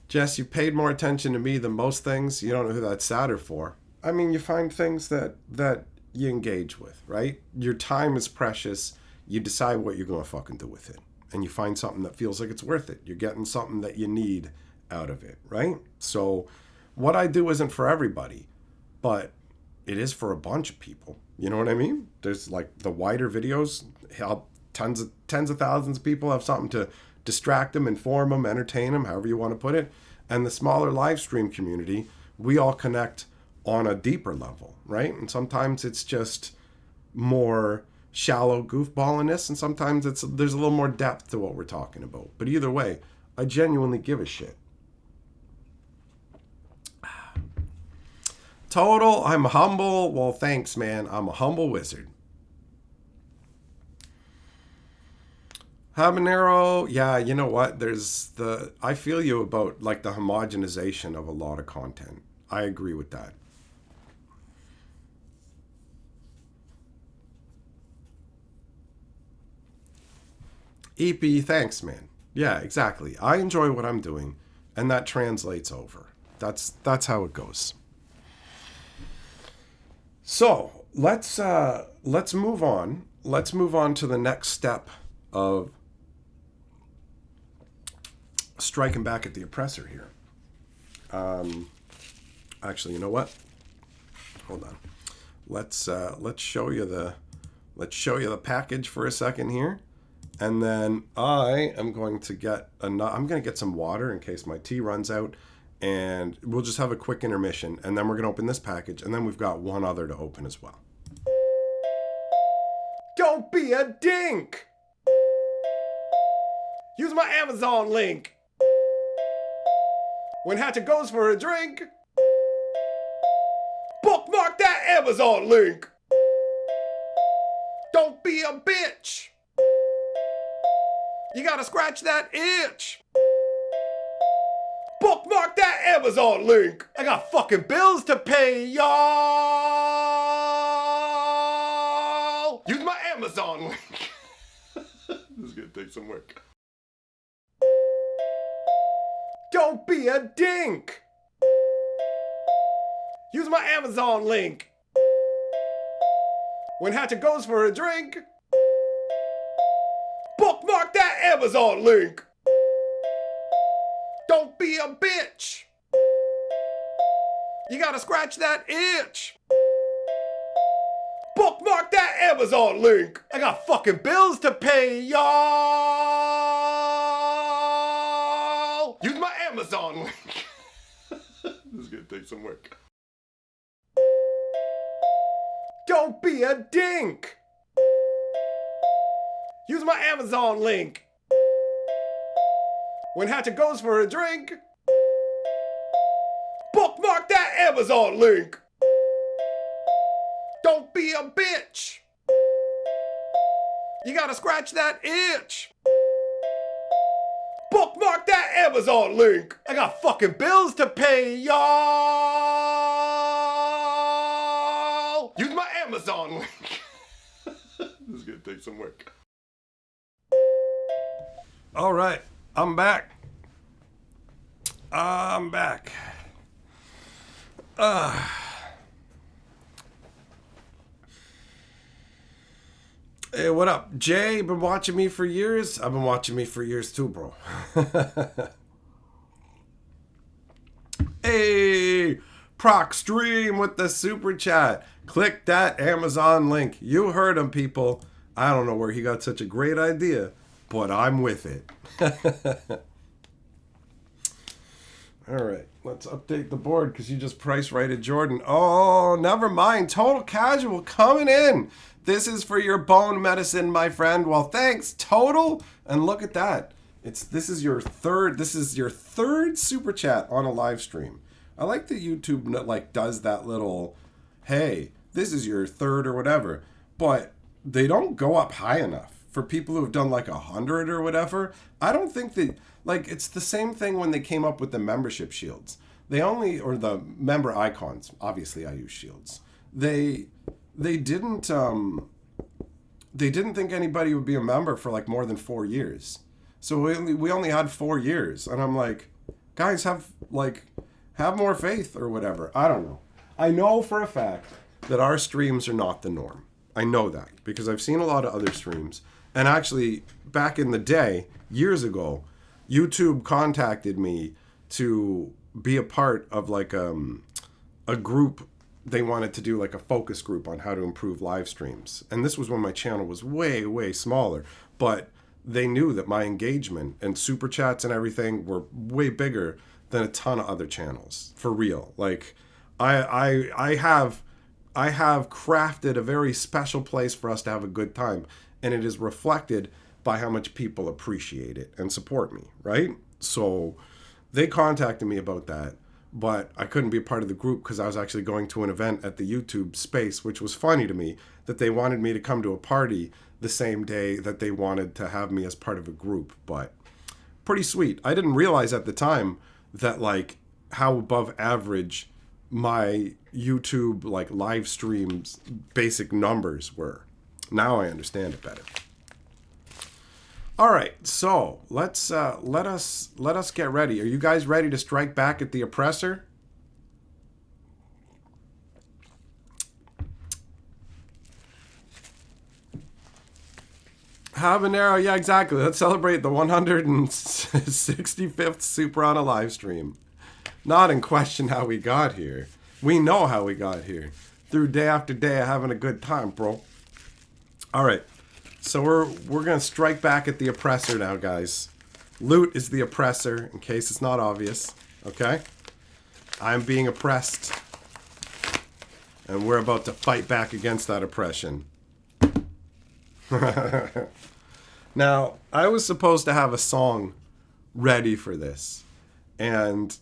S1: Jess, you paid more attention to me than most things. You don't know who that's sadder for. I mean, you find things that you engage with, right? Your time is precious. You decide what you're going to fucking do with it. And you find something that feels like it's worth it. You're getting something that you need out of it, right? So what I do isn't for everybody, but it is for a bunch of people. You know what I mean? There's like the wider videos help tens of thousands of people have something to distract them, inform them, entertain them, however you want to put it. And the smaller live stream community, we all connect on a deeper level, right? And sometimes it's just more shallow goofballiness, and sometimes there's a little more depth to what we're talking about. But either way, I genuinely give a shit. Total, I'm humble. Well, thanks, man. I'm a humble wizard. Habanero, yeah, you know what? I feel you about like the homogenization of a lot of content. I agree with that. EP, thanks, man. Yeah, exactly. I enjoy what I'm doing, and that translates over. That's how it goes. So let's move on. Let's move on to the next step of striking back at the oppressor here. Actually, you know what? Hold on. Let's show you the package for a second here, and then I am going to get some water in case my tea runs out, and we'll just have a quick intermission, and then we're gonna open this package, and then we've got one other to open as well. Don't be a dink! Use my Amazon link! When Hatchet goes for a drink, bookmark that Amazon link! Don't be a bitch! You gotta scratch that itch! Bookmark that Amazon link! I got fucking bills to pay, y'all! Use my Amazon link! This is gonna take some work. Don't be a dink! Use my Amazon link! When Hatchet goes for a drink, bookmark that Amazon link! Don't be a bitch! You gotta scratch that itch! Bookmark that Amazon link! I got fucking bills to pay, y'all! Use my Amazon link! This is gonna take some work. Don't be a dink! Use my Amazon link! When Hatchet goes for a drink, bookmark that Amazon link! Don't be a bitch! You gotta scratch that itch! Bookmark that Amazon link! I got fucking bills to pay, y'all! Use my Amazon link! This is gonna take some work. All right, I'm back. Hey, what up? Jay, been watching me for years? I've been watching me for years too, bro. Hey, Proc Stream with the super chat. Click that Amazon link. You heard him, people. I don't know where he got such a great idea, but I'm with it. All right, let's update the board because you just price righted Jordan. Oh, never mind. Total Casual coming in. This is for your bone medicine, my friend. Well, thanks, Total. And look at that. This is your third super chat on a live stream. I like that YouTube like does that little, hey, this is your third or whatever, but they don't go up high enough for people who have done like 100 or whatever. I don't think that, like, it's the same thing when they came up with the membership shields. Or the member icons. Obviously, I use shields. They didn't think anybody would be a member for like more than 4 years. So we only had 4 years, and I'm like, Guys, have more faith or whatever. I don't know. I know for a fact that our streams are not the norm. I know that because I've seen a lot of other streams. And actually, back in the day, years ago, YouTube contacted me to be a part of like a group. They wanted to do like a focus group on how to improve live streams. And this was when my channel was way, way smaller. But they knew that my engagement and super chats and everything were way bigger than a ton of other channels. For real. Like, I have crafted a very special place for us to have a good time. And it is reflected by how much people appreciate it and support me, right? So they contacted me about that. But I couldn't be a part of the group because I was actually going to an event at the YouTube space, which was funny to me that they wanted me to come to a party the same day that they wanted to have me as part of a group. But pretty sweet. I didn't realize at the time that like how above average my YouTube like live streams basic numbers were. Now I understand it better. All right, so let us get ready. Are you guys ready to strike back at the oppressor? Habanero, yeah, exactly. Let's celebrate the 165th Super on a live stream. Not in question how we got here. We know how we got here. Through day after day of having a good time, bro. All right. So we're going to strike back at the oppressor now, guys. Loot is the oppressor, in case it's not obvious. Okay? I'm being oppressed. And we're about to fight back against that oppression. Now, I was supposed to have a song ready for this. And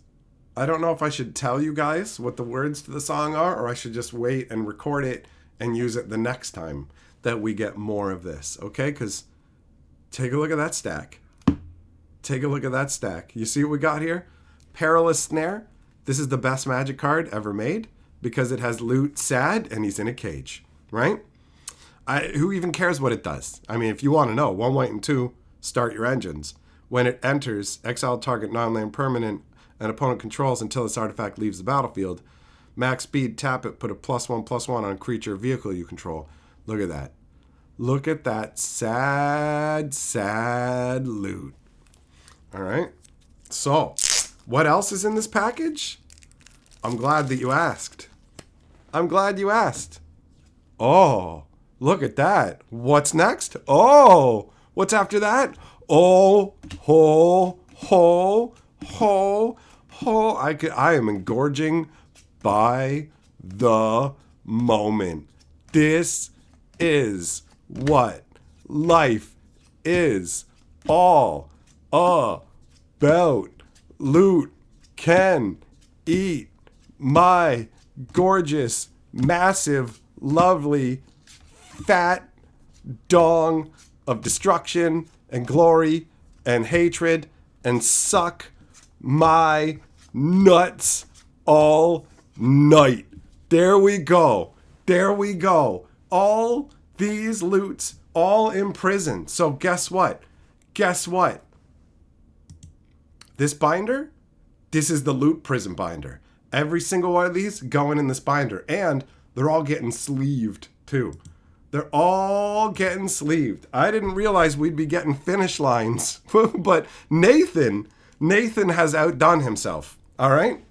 S1: I don't know if I should tell you guys what the words to the song are, or I should just wait and record it and use it the next time that we get more of this, okay? Because take a look at that stack. Take a look at that stack. You see what we got here? Perilous Snare. This is the best magic card ever made because it has Loot Sad and he's in a cage, right? Who even cares what it does? I mean, if you want to know, 1 white and 2, start your engines. When it enters, exile target non-land permanent an opponent controls until this artifact leaves the battlefield. Max speed, tap it, put a +1/+1 on a creature or vehicle you control. Look at that. Look at that sad, sad loot. All right. So, what else is in this package? I'm glad that you asked. I'm glad you asked. Oh, look at that. What's next? Oh, what's after that? Oh, ho, ho, ho, ho. I am engorging by the moment. This is what life is all about. Loot can eat my gorgeous, massive, lovely, fat dong of destruction and glory and hatred and suck my nuts all night. There we go. There we go. All these loots, all imprisoned. So guess what? Guess what? This binder, this is the loot prison binder. Every single one of these going in this binder. And they're all getting sleeved too. They're all getting sleeved. I didn't realize we'd be getting finish lines. But Nathan has outdone himself. All right?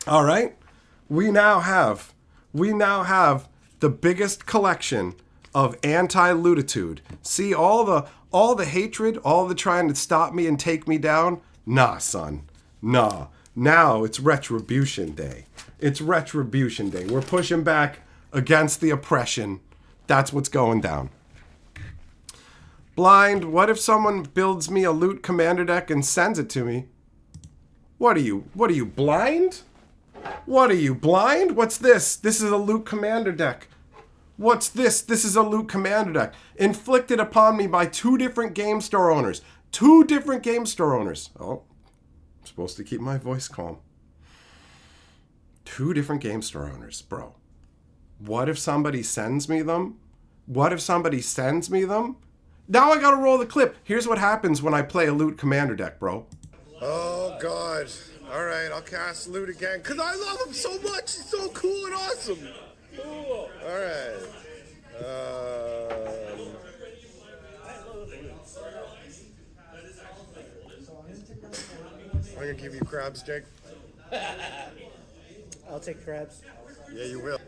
S1: All right? We now have the biggest collection of anti-lootitude. See all the hatred, all the trying to stop me and take me down? Nah, son. Nah. Now it's Retribution Day. It's Retribution Day. We're pushing back against the oppression. That's what's going down. Blind, what if someone builds me a loot commander deck and sends it to me? What are you blind? What are you, blind? What's this? This is a loot commander deck. What's this? This is a loot commander deck. Inflicted upon me by 2 different game store owners. 2 different game store owners. Oh, I'm supposed to keep my voice calm. 2 different game store owners, bro. What if somebody sends me them? What if somebody sends me them? Now I gotta roll the clip. Here's what happens when I play a loot commander deck, bro.
S4: Oh, God.
S1: Alright, I'll cast loot again. Because I love him so much. He's so cool and awesome.
S3: Cool.
S1: Alright. I'm going to give you crabs, Jake.
S2: I'll take crabs.
S1: Yeah, you will.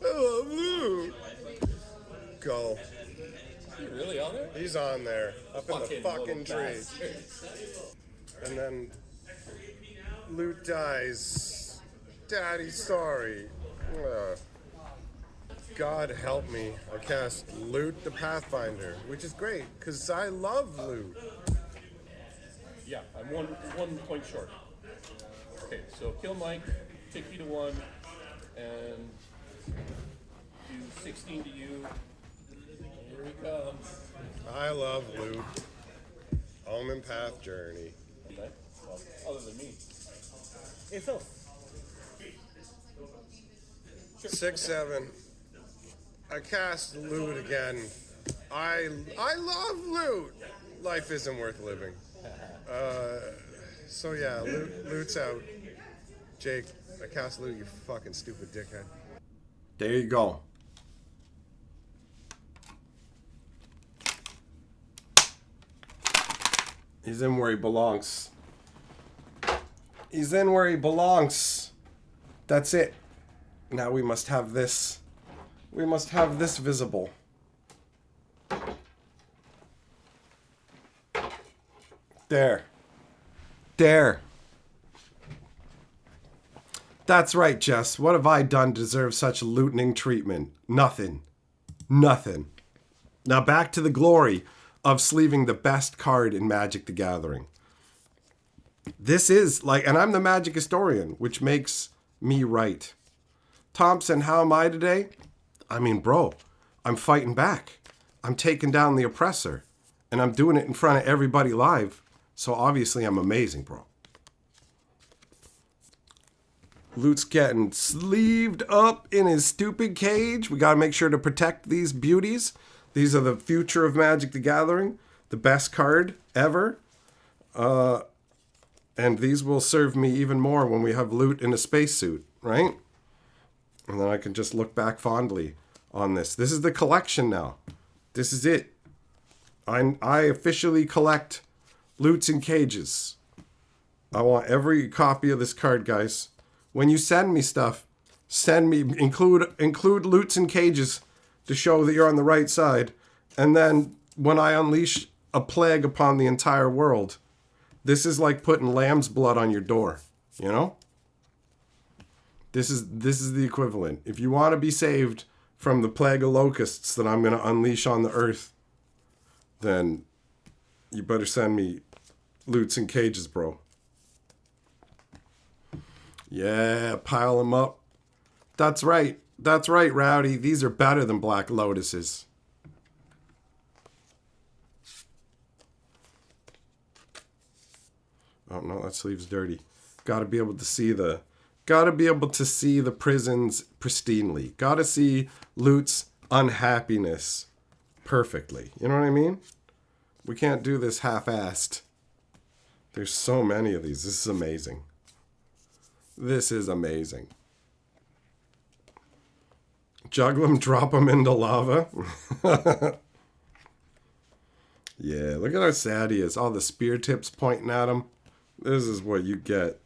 S1: Oh, loot. Go.
S3: Is he really on there?
S1: He's on there. Up in the fucking tree.
S3: bastard.
S1: And then loot dies. Daddy, sorry. God help me. I cast Loot the Pathfinder, which is great, because I love loot.
S3: Yeah, I'm one point short. Okay, so kill Mike, take you to 1, and do 16 to you. Here he comes.
S1: I love loot. Omen Path Journey.
S3: Okay, well, other than me.
S2: Hey, Phil.
S1: 6, 7. I cast loot again. I love loot. Life isn't worth living. So yeah, loot's out. Jake, I cast loot, you fucking stupid dickhead. There you go. He's in where he belongs. He's in where he belongs. That's it. Now we must have this. We must have this visible. There. There. That's right, Jess. What have I done to deserve such looting treatment? Nothing. Nothing. Now back to the glory of sleeving the best card in Magic the Gathering. This is like, and I'm the Magic historian, which makes me right. Thompson, how am I today? I mean, bro, I'm fighting back. I'm taking down the oppressor. And I'm doing it in front of everybody live. So obviously I'm amazing, bro. Loot's getting sleeved up in his stupid cage. We got to make sure to protect these beauties. These are the future of Magic the Gathering. The best card ever. And these will serve me even more when we have Loot in a spacesuit, right? And then I can just look back fondly on this. This is the collection now. This is it. I officially collect Loots in cages. I want every copy of this card, guys. When you send me stuff, include Loots in cages to show that you're on the right side. And then when I unleash a plague upon the entire world, this is like putting lamb's blood on your door, you know? This is the equivalent. If you want to be saved from the plague of locusts that I'm going to unleash on the earth, then you better send me Loots in cages, bro. Yeah, pile them up. That's right. That's right, Rowdy. These are better than Black Lotuses. Oh no, that sleeve's dirty. Gotta be able to see the prisons pristinely. Gotta see Loot's unhappiness perfectly. You know what I mean? We can't do this half-assed. There's so many of these. This is amazing. This is amazing. Juggle them, drop them into lava. Yeah, look at how sad he is. All the spear tips pointing at him. This is what you get.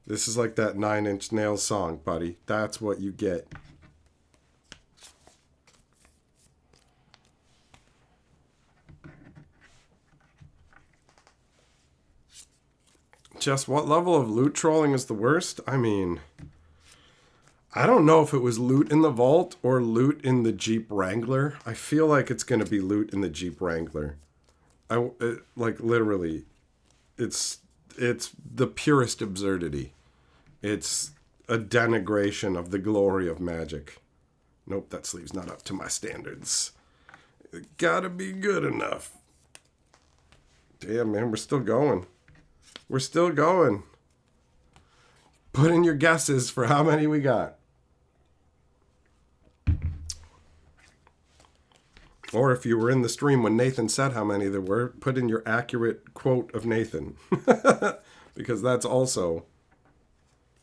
S1: This is like that 9 Inch Nails song, buddy. That's what you get. Just what level of loot trolling is the worst? I mean, I don't know if it was loot in the vault or loot in the Jeep Wrangler. I feel like it's going to be loot in the Jeep Wrangler. Like literally, it's the purest absurdity. It's a denigration of the glory of magic. Nope, that sleeve's not up to my standards. It gotta be good enough. Damn, man, we're still going. We're still going. Put in your guesses for how many we got. Or if you were in the stream when Nathan said how many there were, put in your accurate quote of Nathan. Because that's also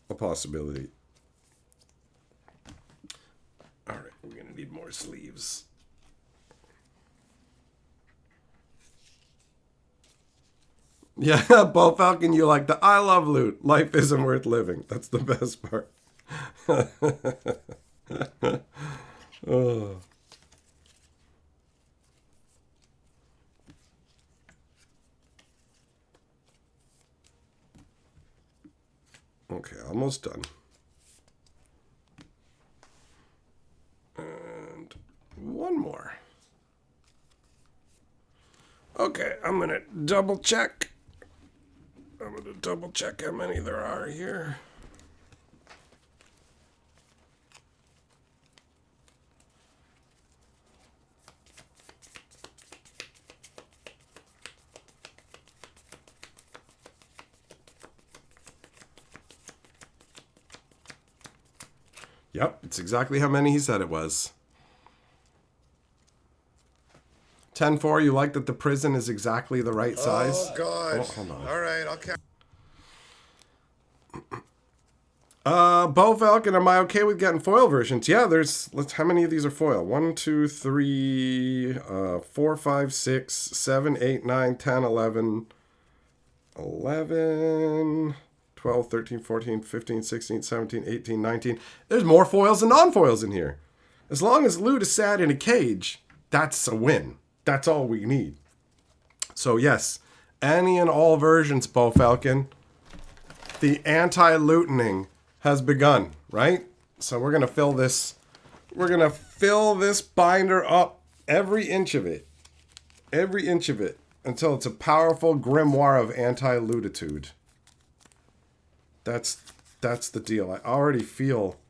S1: a possibility. All right, we're going to need more sleeves. Yeah, Paul Falcon, you like the I love loot. Life isn't worth living. That's the best part. Oh. Okay, almost done. And one more. Okay, I'm going to double check. I'm going to double check how many there are here. Yep, it's exactly how many he said it was. 10-4, you like that the prison is exactly the right size?
S4: Oh, God.
S1: Oh, hold on.
S4: All right, I'll count.
S1: Bo Falcon, am I okay with getting foil versions? Yeah, how many of these are foil? 1, 2, 3, 4, 5, 6, 7, 8, 9, 10, 11, 12, 13, 14, 15, 16, 17, 18, 19. There's more foils than non-foils in here. As long as loot is sat in a cage, that's a win. That's all we need. So yes, any and all versions, Bo Falcon. The anti-lootening has begun, right? So we're gonna fill this. We're gonna fill this binder up, every inch of it, until it's a powerful grimoire of anti-lootitude. That's the deal. I already feel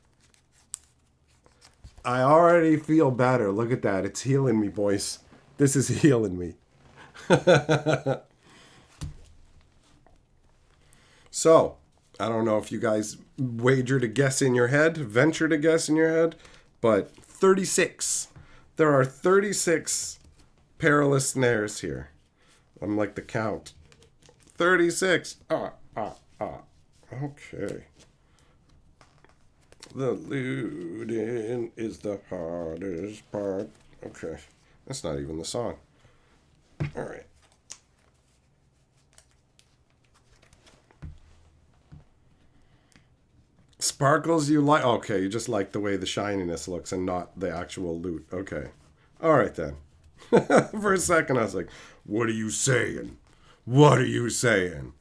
S1: better. Look at that. It's healing me, boys. This is healing me. So, I don't know if you guys venture to guess in your head, but 36. There are 36 perilous snares here. I'm like the count. 36. Okay. The looting is the hardest part. Okay. That's not even the song. All right. Sparkles you like? Okay, you just like the way the shininess looks and not the actual loot. Okay. All right then. For a second I was like, what are you saying? What are you saying?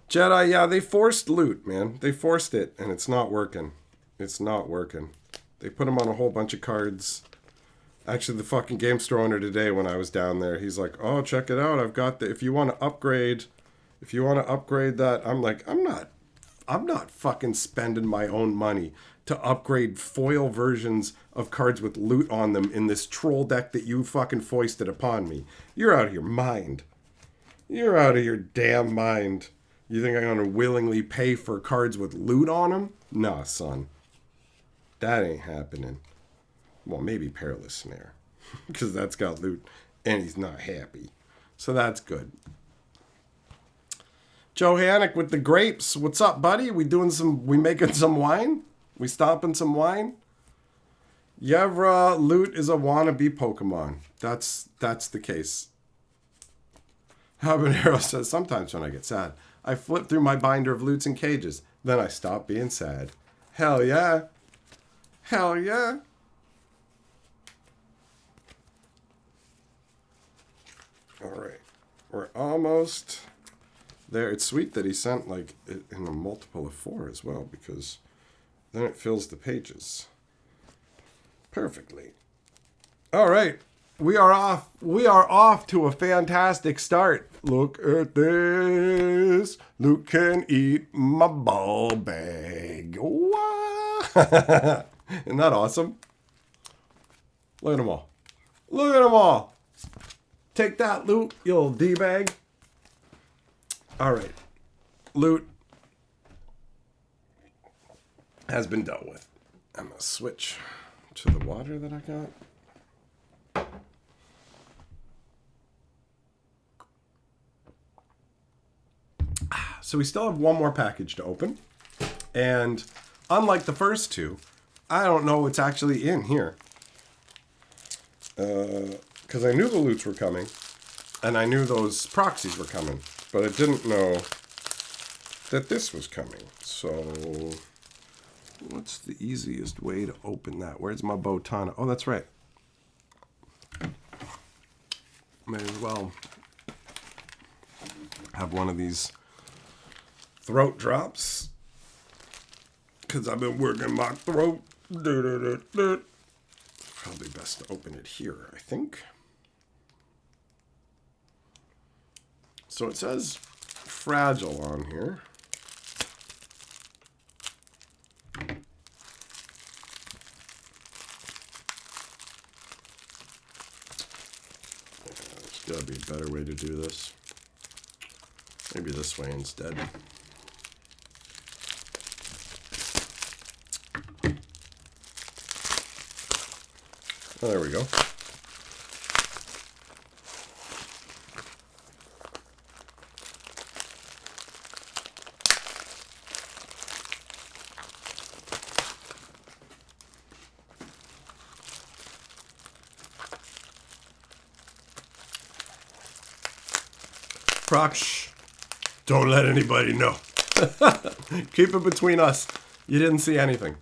S1: Jedi, yeah, they forced loot, man. They forced it, and it's not working. It's not working. They put them on a whole bunch of cards. Actually, the fucking game store owner today, when I was down there, he's like, oh, check it out. I've got if you want to upgrade that, I'm like, I'm not fucking spending my own money to upgrade foil versions of cards with loot on them in this troll deck that you fucking foisted upon me. You're out of your mind. You're out of your damn mind. You think I'm going to willingly pay for cards with loot on them? Nah, son. That ain't happening. Well, maybe Perilous Snare. Because that's got loot. And he's not happy. So that's good. Joe Hannock with the grapes. What's up, buddy? We making some wine? We stomping some wine? Yevra Loot is a wannabe Pokemon. That's the case. Habanero says, sometimes when I get sad, I flip through my binder of loots and cages. Then I stop being sad. Hell yeah. Hell yeah. All right. We're almost there. It's sweet that he sent like it in a multiple of 4 as well, because then it fills the pages perfectly. All right. We are off. We are off to a fantastic start. Look at this. Luke can eat my ball bag. Wow. Isn't that awesome? Look at them all. Look at them all. Take that, Luke, you little D-bag. All right. Loot. has been dealt with. I'm going to switch to the water that I got. So we still have one more package to open. And unlike the first two, I don't know what's actually in here. Because I knew the loots were coming. And I knew those proxies were coming. But I didn't know that this was coming. So what's the easiest way to open that? Where's my botana? Oh, that's right. May as well have one of these throat drops. Because I've been working my throat. Probably best to open it here, I think. So it says fragile on here. There's got to be a better way to do this. Maybe this way instead. Oh, there we go. Proc, shh. Don't let anybody know. Keep it between us. You didn't see anything.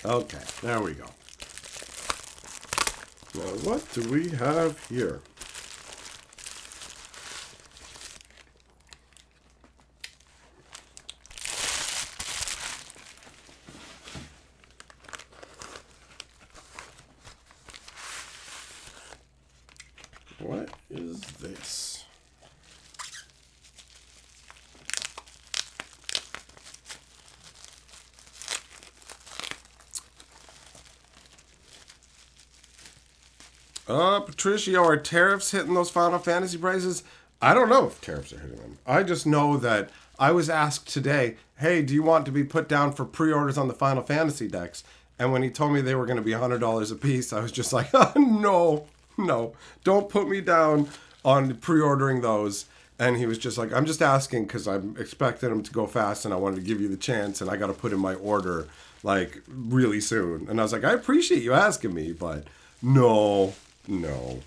S1: Okay, there we go. Now, what do we have here? What is this? Patricia, are tariffs hitting those Final Fantasy prices? I don't know if tariffs are hitting them. I just know that I was asked today, hey, do you want to be put down for pre-orders on the Final Fantasy decks? And when he told me they were going to be $100 a piece, I was just like, no, don't put me down on pre-ordering those. And he was just like, I'm just asking because I'm expecting them to go fast and I wanted to give you the chance and I got to put in my order like really soon. And I was like, I appreciate you asking me, but no. Oh,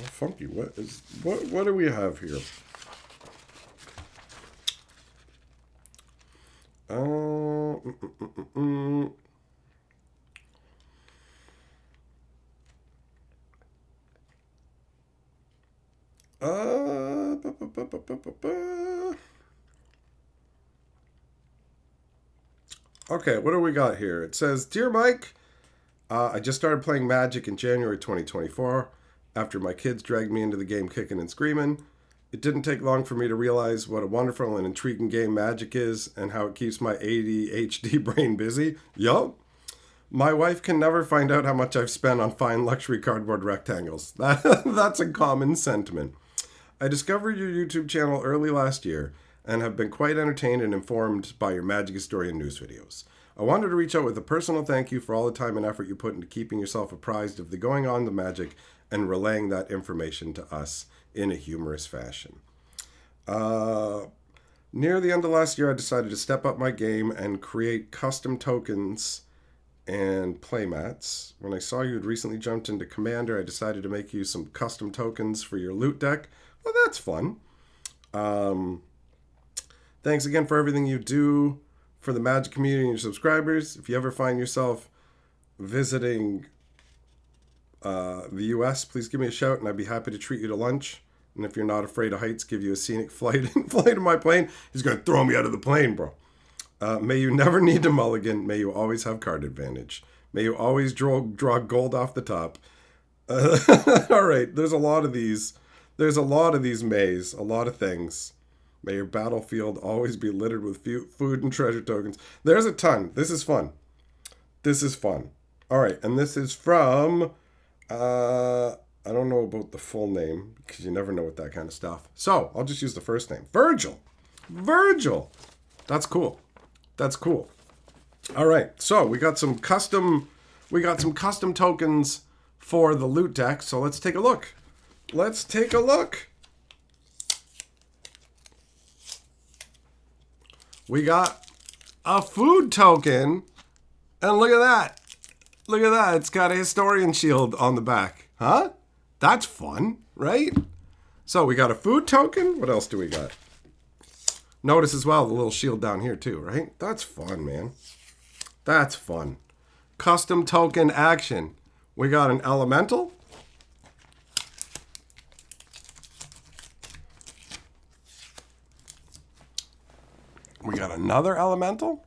S1: funky. What do we have here? Okay, what do we got here? It says, Dear Mike, I just started playing Magic in January 2024 after my kids dragged me into the game kicking and screaming. It didn't take long for me to realize what a wonderful and intriguing game Magic is and how it keeps my ADHD brain busy. Yup. My wife can never find out how much I've spent on fine luxury cardboard rectangles. That's a common sentiment. I discovered your YouTube channel early last year and have been quite entertained and informed by your Magic Historian news videos. I wanted to reach out with a personal thank you for all the time and effort you put into keeping yourself apprised of the going on the Magic and relaying that information to us in a humorous fashion. Near the end of last year, I decided to step up my game and create custom tokens and playmats. When I saw you had recently jumped into Commander, I decided to make you some custom tokens for your loot deck. Well, that's fun. Thanks again for everything you do for the Magic community and your subscribers. If you ever find yourself visiting the US, please give me a shout and I'd be happy to treat you to lunch. And if you're not afraid of heights, give you a scenic flight in my plane. He's going to throw me out of the plane, bro. May you never need to mulligan. May you always have card advantage. May you always draw gold off the top. All right, there's a lot of these. There's a lot of these mays, a lot of things. May your battlefield always be littered with food and treasure tokens. There's a ton. This is fun. This is fun. All right, and this is from, I don't know about the full name because you never know with that kind of stuff. So I'll just use the first name. Virgil. Virgil. That's cool. That's cool. All right, so we got some custom tokens for the loot deck. So let's take a look. Let's take a look. We got a food token, and look at that. Look at that. It's got a historian shield on the back. Huh? That's fun, right? So we got a food token. What else do we got? Notice as well the little shield down here too, right? That's fun, man. That's fun. Custom token action. We got an elemental. We got another elemental.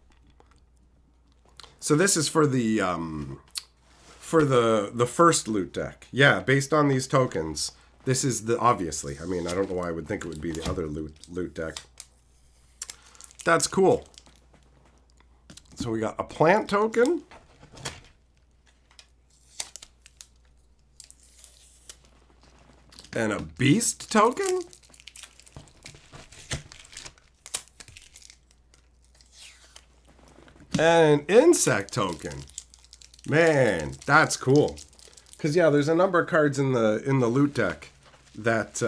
S1: So this is for the first loot deck. Yeah, based on these tokens, this is the obviously. I mean, I don't know why I would think it would be the other loot deck. That's cool. So we got a plant token. And a beast token. And an insect token. Man, that's cool. Because, yeah, there's a number of cards in the loot deck that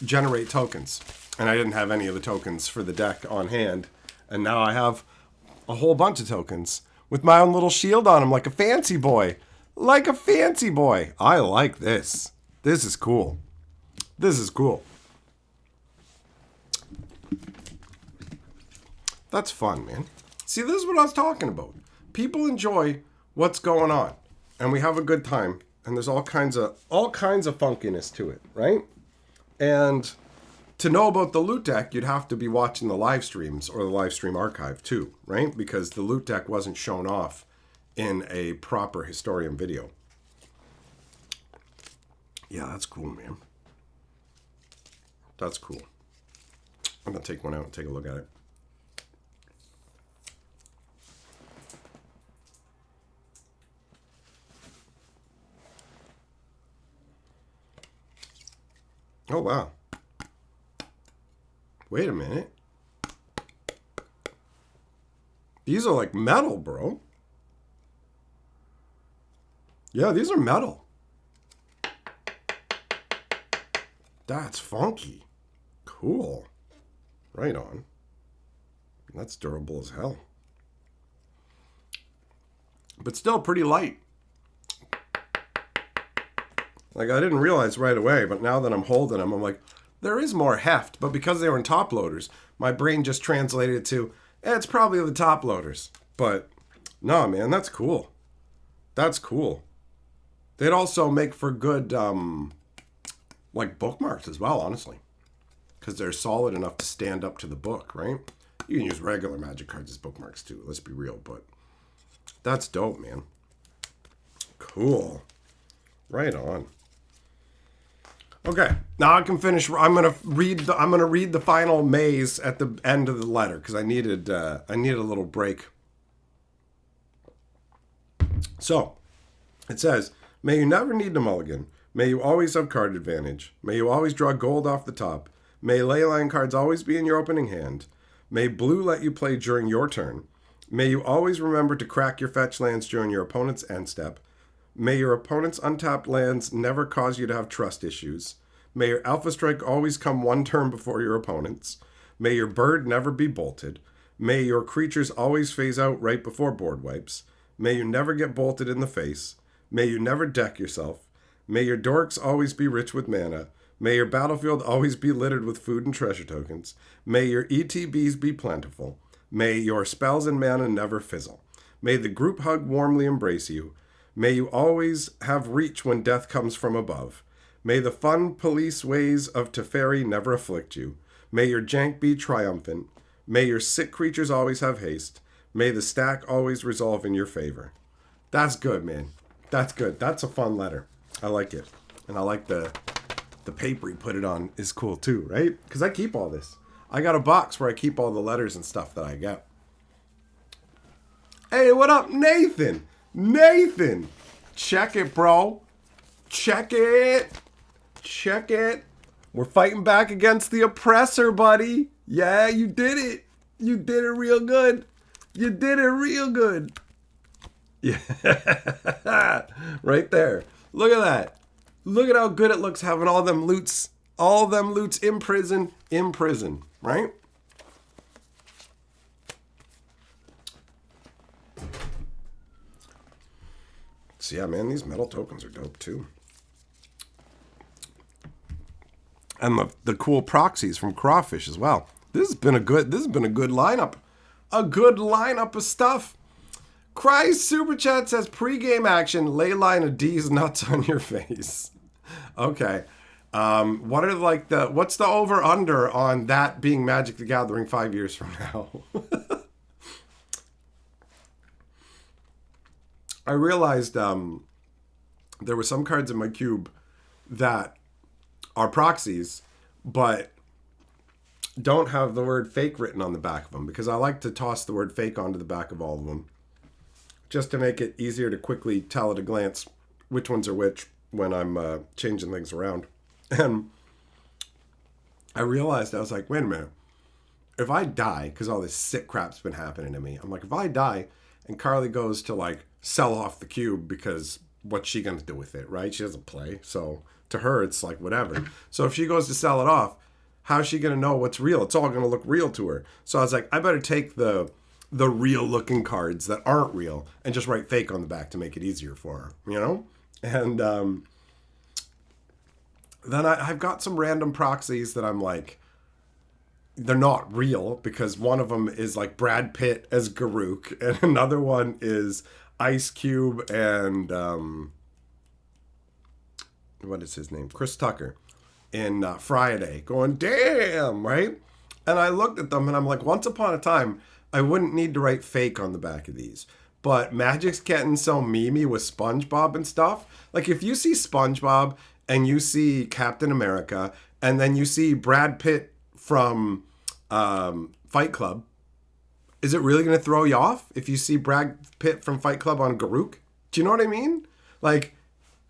S1: generate tokens. And I didn't have any of the tokens for the deck on hand. And now I have a whole bunch of tokens with my own little shield on them like a fancy boy. Like a fancy boy. I like this. This is cool. This is cool. That's fun, man. See, this is what I was talking about. People enjoy what's going on, and we have a good time, and there's all kinds of funkiness to it, right? And to know about the loot deck, you'd have to be watching the live streams or the live stream archive too, right? Because the loot deck wasn't shown off in a proper historian video. Yeah, that's cool, man. That's cool. I'm gonna take one out and take a look at it. Oh, wow. Wait a minute. These are like metal, bro. Yeah, these are metal. That's funky. Cool. Right on. That's durable as hell. But still pretty light. Like, I didn't realize right away, but now that I'm holding them, I'm like, there is more heft. But because they were in top loaders, my brain just translated it to, it's probably the top loaders. But, no, man, that's cool. That's cool. They'd also make for good, like, bookmarks as well, honestly. Because they're solid enough to stand up to the book, right? You can use regular magic cards as bookmarks, too. Let's be real, but that's dope, man. Cool. Right on. Okay, now I can finish. I'm gonna read the final maze at the end of the letter because I needed a little break. So, it says, "May you never need a mulligan. May you always have card advantage. May you always draw gold off the top. May leyline cards always be in your opening hand. May blue let you play during your turn. May you always remember to crack your fetch lands during your opponent's end step. May your opponent's untapped lands never cause you to have trust issues. May your Alpha Strike always come one turn before your opponent's. May your bird never be bolted. May your creatures always phase out right before board wipes. May you never get bolted in the face. May you never deck yourself. May your dorks always be rich with mana. May your battlefield always be littered with food and treasure tokens. May your ETBs be plentiful. May your spells and mana never fizzle. May the group hug warmly embrace you. May you always have reach when death comes from above. May the fun police ways of Teferi never afflict you. May your jank be triumphant. May your sick creatures always have haste. May the stack always resolve in your favor." That's good, man. That's good. That's a fun letter. I like it. And I like the paper he put it on is cool too, right? Because I keep all this. I got a box where I keep all the letters and stuff that I get. Hey, what up, Nathan? Nathan! Check it, bro. Check it. Check it. We're fighting back against the oppressor, buddy. Yeah, you did it. You did it real good. You did it real good. Yeah. Right there. Look at that. Look at how good it looks having all them loots. All them loots in prison. In prison. Right? So yeah, man, these metal tokens are dope too. And the cool proxies from Crawfish as well. This has been a good lineup. A good lineup of stuff. Christ Super Chat says pregame action, lay line of D's nuts on your face. Okay. What's the over under on that being Magic the Gathering 5 years from now? I realized there were some cards in my cube that are proxies, but don't have the word fake written on the back of them, because I like to toss the word fake onto the back of all of them just to make it easier to quickly tell at a glance which ones are which when I'm changing things around. And I realized, I was like, wait a minute. If I die, because all this sick crap's been happening to me, I'm like, if I die and Carly goes to like sell off the cube, because what's she going to do with it, right? She doesn't play. So to her, it's like whatever. So if she goes to sell it off, how's she going to know what's real? It's all going to look real to her. So I was like, I better take the real looking cards that aren't real and just write fake on the back to make it easier for her, you know? And then I've got some random proxies that I'm like, they're not real, because one of them is like Brad Pitt as Garuk, and another one is Ice Cube and what is his name? Chris Tucker in Friday, going, damn, right? And I looked at them and I'm like, once upon a time, I wouldn't need to write fake on the back of these. But Magic's getting so memey with SpongeBob and stuff. Like if you see SpongeBob and you see Captain America and then you see Brad Pitt from Fight Club, is it really going to throw you off if you see Brad Pitt from Fight Club on Garuk? Do you know what I mean? Like,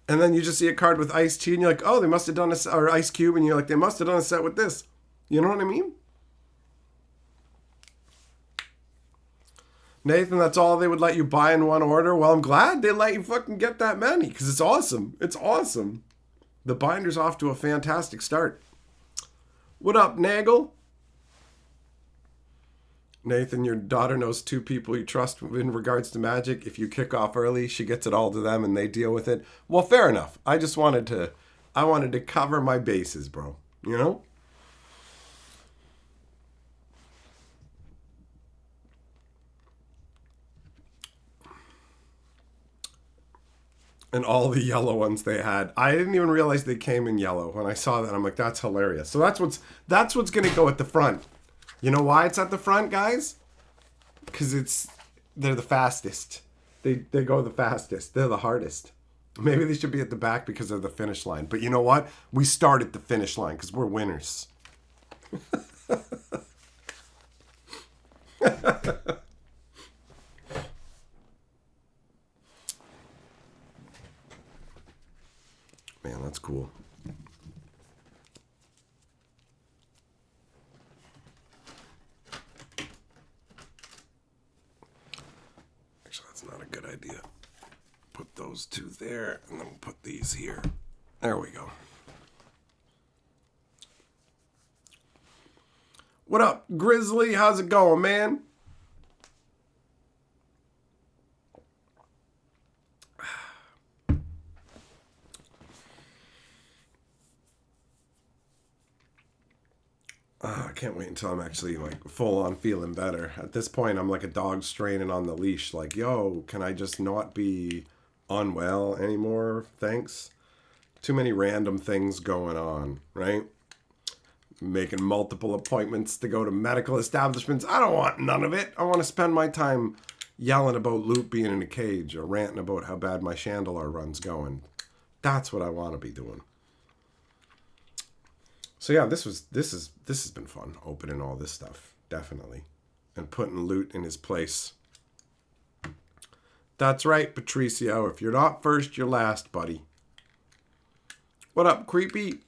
S1: and then you just see a card with Ice-T and you're like, oh, they must have done a, or Ice Cube, and you're like, they must have done a set with this. You know what I mean? Nathan, that's all they would let you buy in one order? Well, I'm glad they let you fucking get that many, because it's awesome. It's awesome. The binder's off to a fantastic start. What up, Nagel? Nathan, your daughter knows two people you trust in regards to Magic. If you kick off early, she gets it all to them and they deal with it. Well, fair enough. I wanted to cover my bases, bro. You know? And all the yellow ones they had. I didn't even realize they came in yellow. When I saw that, I'm like, that's hilarious. So that's what's gonna go at the front. You know why it's at the front, guys? Because they're the fastest. They go the fastest. They're the hardest. Maybe they should be at the back because they're the finish line. But you know what? We start at the finish line because we're winners. Man, that's cool. Actually, that's not a good idea. Put those two there, and then we'll put these here. There we go. What up, Grizzly? How's it going, man? I can't wait until I'm actually like full on feeling better. At this point, I'm like a dog straining on the leash. Like, yo, can I just not be unwell anymore? Thanks. Too many random things going on, right? Making multiple appointments to go to medical establishments. I don't want none of it. I want to spend my time yelling about Loot being in a cage or ranting about how bad my Chandelar run's going. That's what I want to be doing. So yeah, this has been fun, opening all this stuff, definitely. And putting Loot in his place. That's right, Patricio. If you're not first, you're last, buddy. What up, creepy?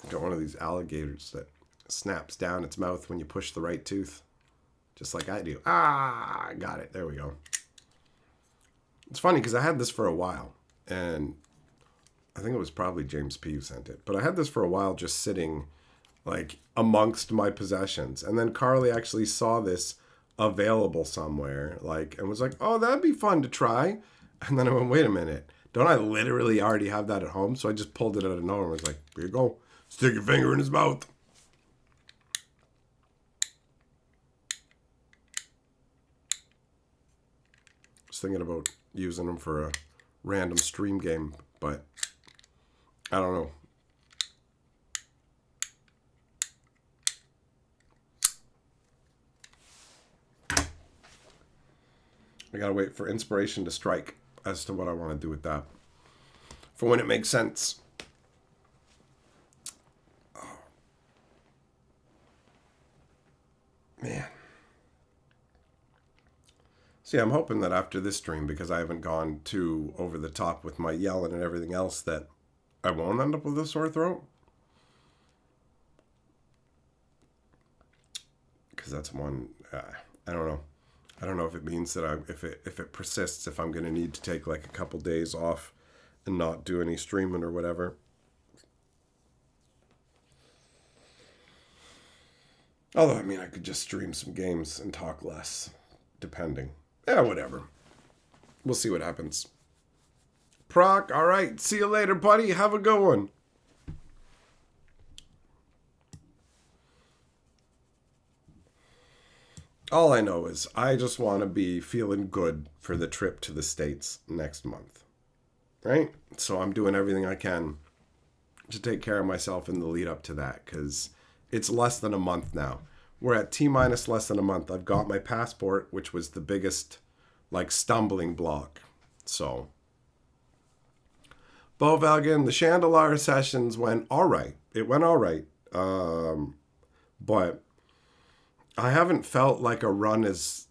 S1: Got one of these alligators that snaps down its mouth when you push the right tooth. Just like I do. Ah, got it. There we go. It's funny because I had this for a while. And I think it was probably James P. who sent it. But I had this for a while just sitting like amongst my possessions. And then Carly actually saw this available somewhere. And was like, oh, that'd be fun to try. And then I went, wait a minute. Don't I literally already have that at home? So I just pulled it out of nowhere and was like, here you go. Stick your finger in his mouth. I was thinking about using them for a random stream game, but I don't know. I gotta wait for inspiration to strike as to what I want to do with that. For when it makes sense. Oh. Man. See, I'm hoping that after this stream, because I haven't gone too over the top with my yelling and everything else, that I won't end up with a sore throat. Because that's one, I don't know. I don't know if it means that if it persists, if I'm going to need to take like a couple days off and not do any streaming or whatever. Although, I mean, I could just stream some games and talk less, depending. Yeah, whatever. We'll see what happens. Proc, all right. See you later, buddy. Have a good one. All I know is I just want to be feeling good for the trip to the States next month. Right? So I'm doing everything I can to take care of myself in the lead up to that, because it's less than a month now. We're at T-minus less than a month. I've got my passport, which was the biggest, stumbling block. So, Bo Valgan, the Chandelar sessions went all right. It went all right. But I haven't felt like a run is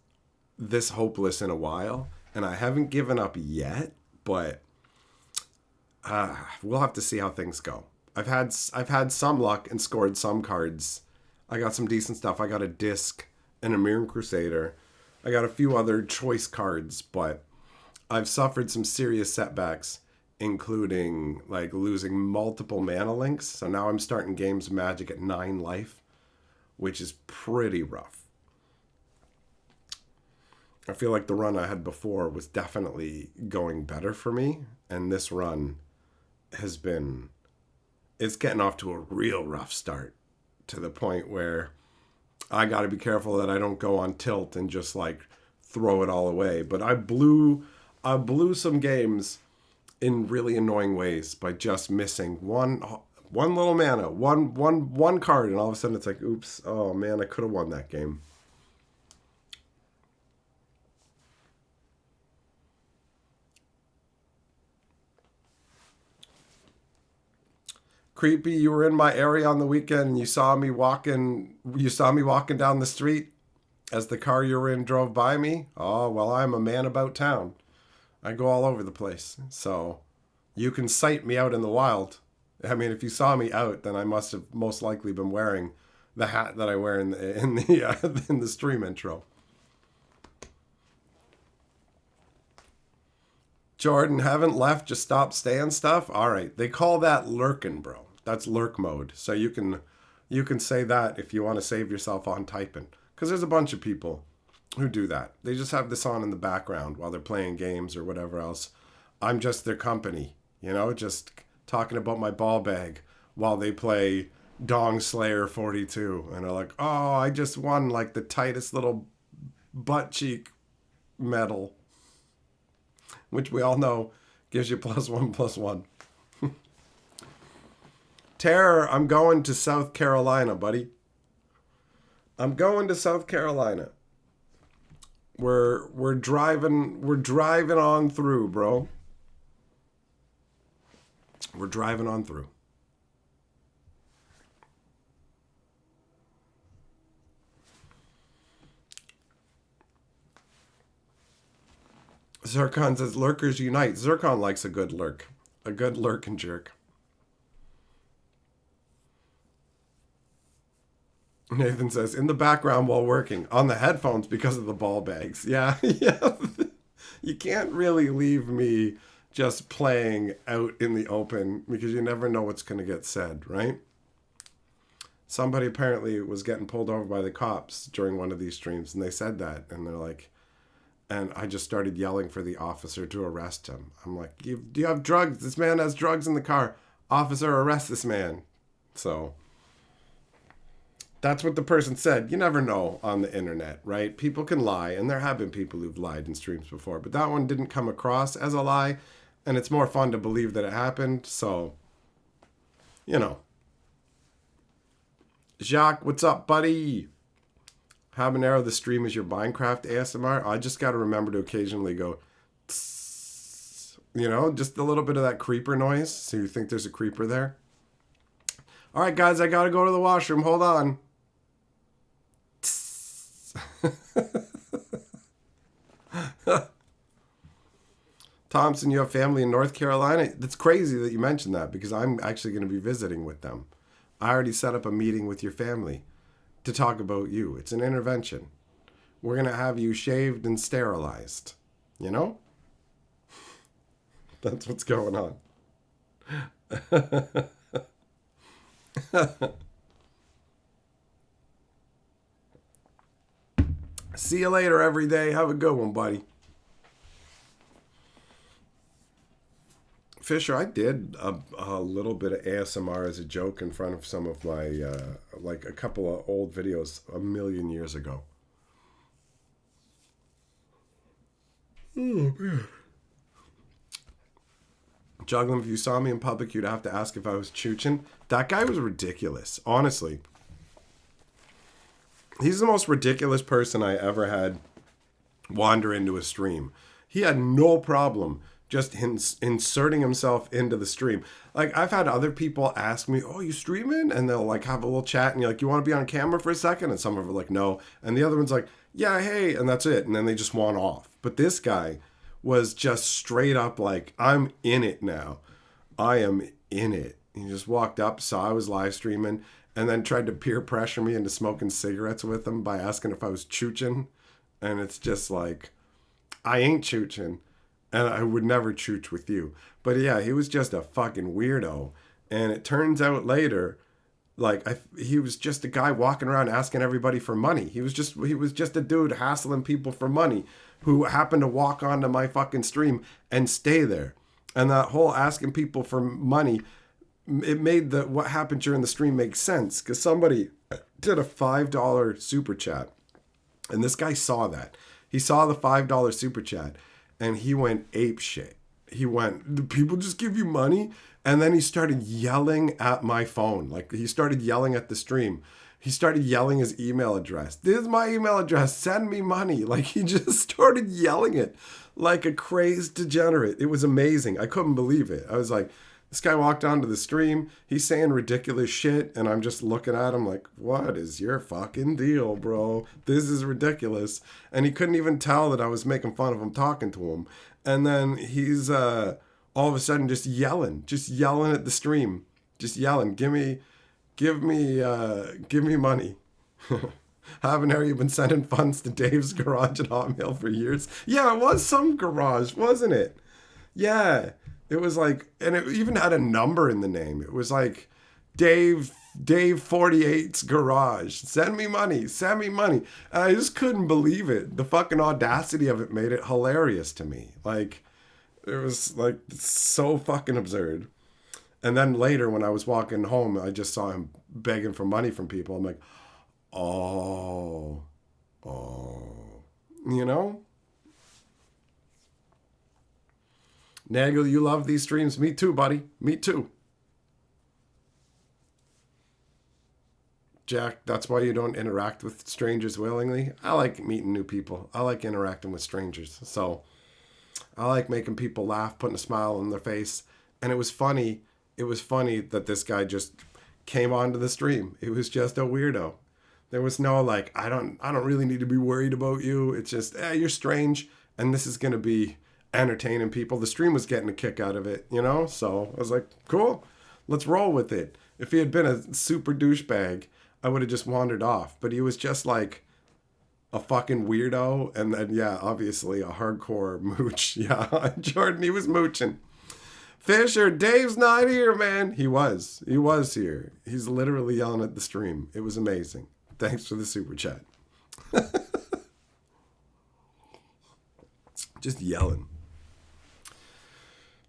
S1: this hopeless in a while. And I haven't given up yet, but we'll have to see how things go. I've had some luck and scored some cards. I got some decent stuff. I got a disc and a Mirror Crusader. I got a few other choice cards, but I've suffered some serious setbacks, including losing multiple mana links. So now I'm starting games of Magic at 9 life, which is pretty rough. I feel like the run I had before was definitely going better for me, and this run has been, it's getting off to a real rough start, to the point where I got to be careful that I don't go on tilt and just throw it all away. But I blew some games in really annoying ways by just missing one little mana, one card, and all of a sudden it's like, oops, oh man, I could have won that game. Creepy, you were in my area on the weekend and you saw me walking down the street as the car you were in drove by me. Oh, well, I'm a man about town. I go all over the place. So you can sight me out in the wild. I mean, if you saw me out, then I must have most likely been wearing the hat that I wear in the stream intro. Jordan, haven't left, just stopped staying stuff? All right, they call that lurking, bro. That's lurk mode. So you can say that if you want to save yourself on typing. Because there's a bunch of people who do that. They just have this on in the background while they're playing games or whatever else. I'm just their company, just talking about my ball bag while they play Dong Slayer 42. And they're like, oh, I just won the tightest little butt cheek medal, which we all know gives you +1/+1. Terror, I'm going to South Carolina, buddy. I'm going to South Carolina. We're driving on through, bro. We're driving on through. Zircon says, lurkers unite. Zircon likes a good lurk. A good lurk and jerk. Nathan says, in the background while working. On the headphones because of the ball bags. Yeah, yeah. You can't really leave me just playing out in the open because you never know what's going to get said, right? Somebody apparently was getting pulled over by the cops during one of these streams, and they said that, and they're like, and I just started yelling for the officer to arrest him. I'm like, do you have drugs? This man has drugs in the car. Officer, arrest this man. So that's what the person said. You never know on the internet, right? People can lie, and there have been people who've lied in streams before, but that one didn't come across as a lie, and it's more fun to believe that it happened, so, you know. Jacques, what's up, buddy? Habanero, the stream is your Minecraft ASMR. I just got to remember to occasionally go, tss, you know, just a little bit of that creeper noise, so you think there's a creeper there. All right, guys, I got to go to the washroom. Hold on. Thompson, you have family in North Carolina? That's crazy that you mentioned that because I'm actually going to be visiting with them. I already set up a meeting with your family to talk about you. It's an intervention. We're going to have you shaved and sterilized. You know? That's what's going on. See you later every day. Have a good one, buddy. Fisher, I did a little bit of ASMR as a joke in front of some of my, like a couple of old videos a million years ago. Oh, man. Juggling, if you saw me in public, you'd have to ask if I was chooching. That guy was ridiculous, honestly. He's the most ridiculous person I ever had wander into a stream. He had no problem just inserting himself into the stream. Like, I've had other people ask me, oh, you streaming? And they'll, like, have a little chat, and you're like, you want to be on camera for a second? And some of them are like, no. And the other one's like, yeah, hey, and that's it. And then they just want off. But this guy was just straight up like, I'm in it now. I am in it. He just walked up, saw I was live streaming, and then tried to peer pressure me into smoking cigarettes with him by asking if I was chooching. And it's just like, I ain't chooching. And I would never chooch with you. But yeah, he was just a fucking weirdo. And it turns out later, like, he was just a guy walking around asking everybody for money. He was just a dude hassling people for money who happened to walk onto my fucking stream and stay there. And that whole asking people for money, it made what happened during the stream make sense. Because somebody did a $5 super chat. And this guy saw that. He saw the $5 super chat. And he went ape shit. He went, do people just give you money? And then he started yelling at my phone. Like, he started yelling at the stream. He started yelling his email address. This is my email address. Send me money. Like, he just started yelling it like a crazed degenerate. It was amazing. I couldn't believe it. I was like, this guy walked onto the stream. He's saying ridiculous shit. And I'm just looking at him like, what is your fucking deal, bro? This is ridiculous. And he couldn't even tell that I was making fun of him talking to him. And then he's all of a sudden just yelling at the stream. Just yelling, give me money. Haven't you been sending funds to Dave's Garage at Hotmail for years? Yeah, it was some garage, wasn't it? Yeah. It was like, and it even had a number in the name. It was like, Dave 48's Garage. Send me money. And I just couldn't believe it. The fucking audacity of it made it hilarious to me. Like, it was like so fucking absurd. And then later when I was walking home, I just saw him begging for money from people. I'm like, oh, you know? Nagel, you love these streams. Me too, buddy. Me too. Jack, that's why you don't interact with strangers willingly. I like meeting new people. I like interacting with strangers. So I like making people laugh, putting a smile on their face. And it was funny. It was funny that this guy just came onto the stream. It was just a weirdo. There was no like, I don't really need to be worried about you. It's just, you're strange. And this is going to be entertaining people. The stream was getting a kick out of it, you know? So I was like, cool, let's roll with it. If he had been a super douchebag, I would have just wandered off. But he was just like a fucking weirdo. And then, yeah, obviously a hardcore mooch. Yeah, Jordan, he was mooching. Fisher, Dave's not here, man. He was here. He's literally yelling at the stream. It was amazing. Thanks for the super chat. Just yelling.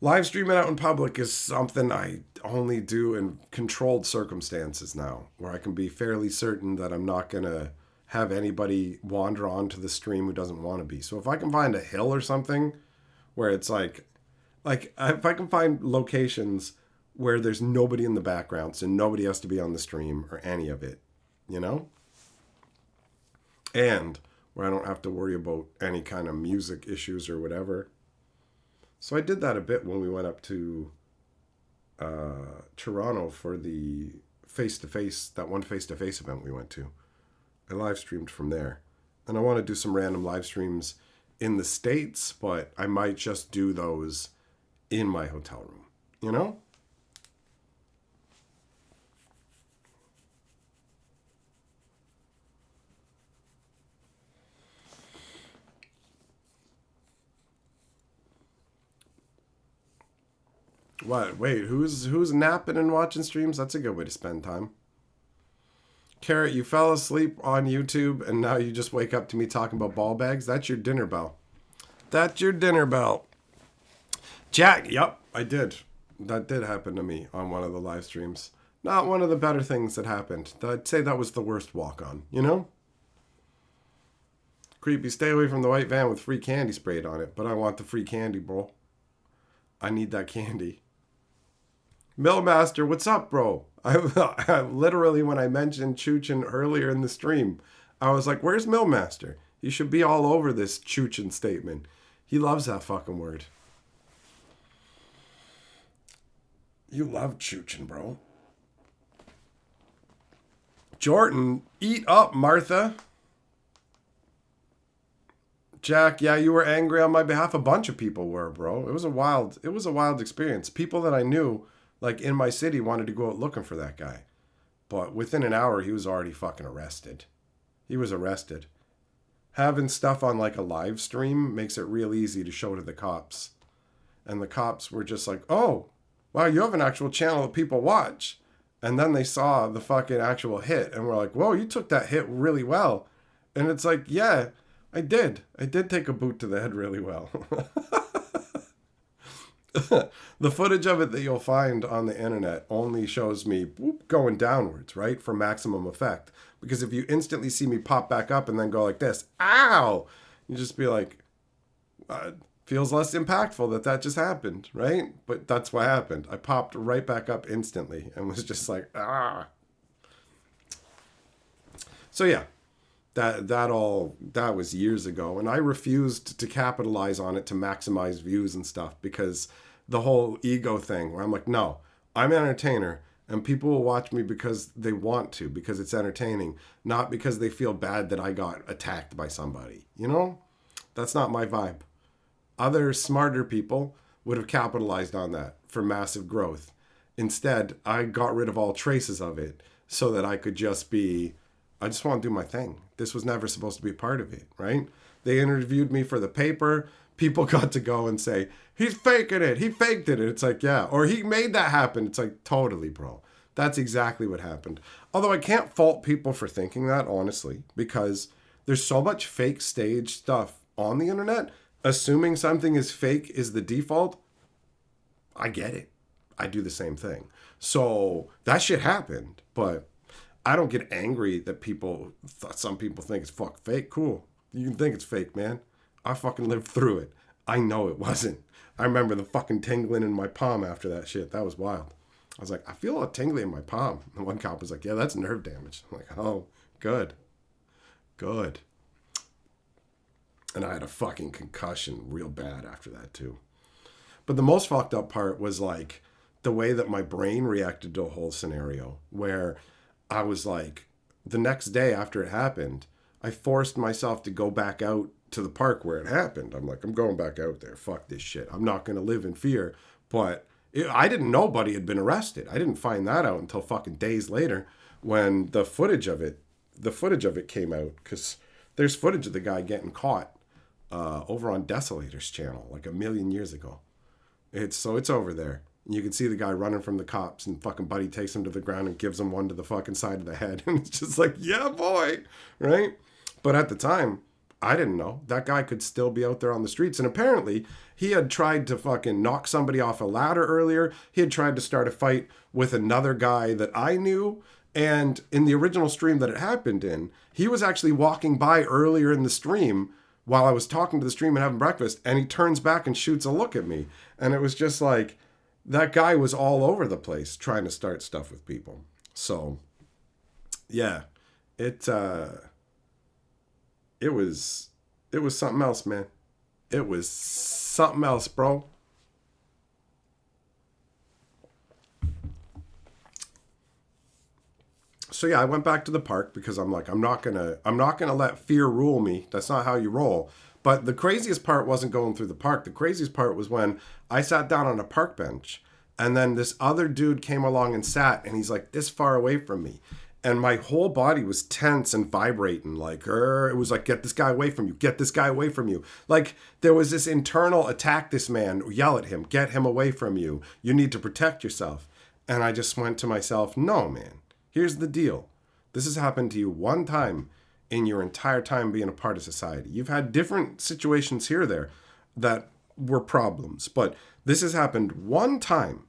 S1: Live streaming out in public is something I only do in controlled circumstances now, where I can be fairly certain that I'm not going to have anybody wander onto the stream who doesn't want to be. So if I can find a hill or something where it's like if I can find locations where there's nobody in the background, so nobody has to be on the stream or any of it, you know? And where I don't have to worry about any kind of music issues or whatever. So I did that a bit when we went up to Toronto for the face-to-face, that one face-to-face event we went to. I live streamed from there. And I want to do some random live streams in the States, but I might just do those in my hotel room, you know? What? Wait, who's napping and watching streams? That's a good way to spend time. Carrot, you fell asleep on YouTube and now you just wake up to me talking about ball bags? That's your dinner bell. That's your dinner bell. Jack, yep, I did. That did happen to me on one of the live streams. Not one of the better things that happened. I'd say that was the worst walk-on, you know? Creepy, stay away from the white van with free candy sprayed on it, but I want the free candy, bro. I need that candy. Millmaster, what's up, bro? I literally, when I mentioned Choochin earlier in the stream, I was like, where's Millmaster? He should be all over this Choochin statement. He loves that fucking word. You love Choochin, bro. Jordan, eat up, Martha. Jack, yeah, you were angry on my behalf. A bunch of people were, bro. It was a wild experience. People that I knew, like in my city, wanted to go out looking for that guy. But within an hour, he was already fucking arrested. He was arrested. Having stuff on like a live stream makes it real easy to show to the cops. And the cops were just like, oh, wow, you have an actual channel that people watch. And then they saw the fucking actual hit and were like, whoa, you took that hit really well. And it's like, yeah, I did. I did take a boot to the head really well. The footage of it that you'll find on the internet only shows me going downwards, right? For maximum effect. Because if you instantly see me pop back up and then go like this, ow, you just be like, feels less impactful that just happened, right? But that's what happened. I popped right back up instantly and was just like, ah. So yeah, that was years ago. And I refused to capitalize on it to maximize views and stuff because the whole ego thing where I'm like, no, I'm an entertainer and people will watch me because they want to, because it's entertaining, not because they feel bad that I got attacked by somebody. You know, that's not my vibe. Other smarter people would have capitalized on that for massive growth. Instead, I got rid of all traces of it so that I could just be, I just want to do my thing. This was never supposed to be a part of it, right? They interviewed me for the paper. People got to go and say, he's faking it. He faked it. It's like, yeah. Or he made that happen. It's like, totally, bro. That's exactly what happened. Although I can't fault people for thinking that, honestly, because there's so much fake stage stuff on the internet. Assuming something is fake is the default. I get it. I do the same thing. So that shit happened, but I don't get angry that some people think it's fake. Cool. You can think it's fake, man. I fucking lived through it. I know it wasn't. I remember the fucking tingling in my palm after that shit. That was wild. I was like, I feel a tingling in my palm. And one cop was like, yeah, that's nerve damage. I'm like, oh, good. Good. And I had a fucking concussion real bad after that too. But the most fucked up part was like the way that my brain reacted to a whole scenario where I was like, the next day after it happened, I forced myself to go back out to the park where it happened. I'm like, I'm going back out there. Fuck this shit. I'm not going to live in fear. But I didn't know Buddy had been arrested. I didn't find that out until fucking days later when the footage of it came out, because there's footage of the guy getting caught over on Desolator's channel like a million years ago. It's over there. And you can see the guy running from the cops, and fucking Buddy takes him to the ground and gives him one to the fucking side of the head. And it's just like, yeah, boy. Right? But at the time, I didn't know. That guy could still be out there on the streets. And apparently, he had tried to fucking knock somebody off a ladder earlier. He had tried to start a fight with another guy that I knew. And in the original stream that it happened in, he was actually walking by earlier in the stream while I was talking to the stream and having breakfast. And he turns back and shoots a look at me. And it was just like, that guy was all over the place trying to start stuff with people. So, yeah, it was something else, man. It was something else, bro. So yeah, I went back to the park because I'm like, I'm not gonna let fear rule me. That's not how you roll. But the craziest part wasn't going through the park. The craziest part was when I sat down on a park bench, and then this other dude came along and sat, and he's like this far away from me. And my whole body was tense and vibrating. Like, it was like, get this guy away from you. Get this guy away from you. Like, there was this internal attack this man, yell at him, get him away from you. You need to protect yourself. And I just went to myself, no, man. Here's the deal. This has happened to you one time in your entire time being a part of society. You've had different situations here or there that were problems, but this has happened one time,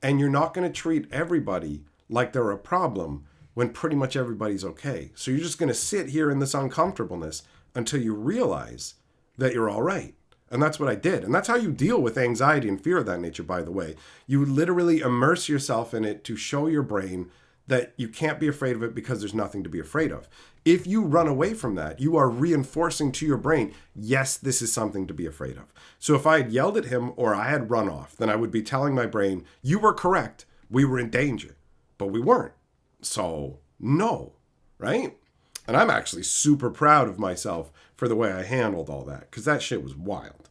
S1: and you're not going to treat everybody like they're a problem when pretty much everybody's okay. So you're just going to sit here in this uncomfortableness until you realize that you're all right. And that's what I did. And that's how you deal with anxiety and fear of that nature, by the way. You literally immerse yourself in it to show your brain that you can't be afraid of it because there's nothing to be afraid of. If you run away from that, you are reinforcing to your brain, yes, this is something to be afraid of. So if I had yelled at him or I had run off, then I would be telling my brain, you were correct. We were in danger, but we weren't. So no, right? And I'm actually super proud of myself for the way I handled all that, because that shit was wild.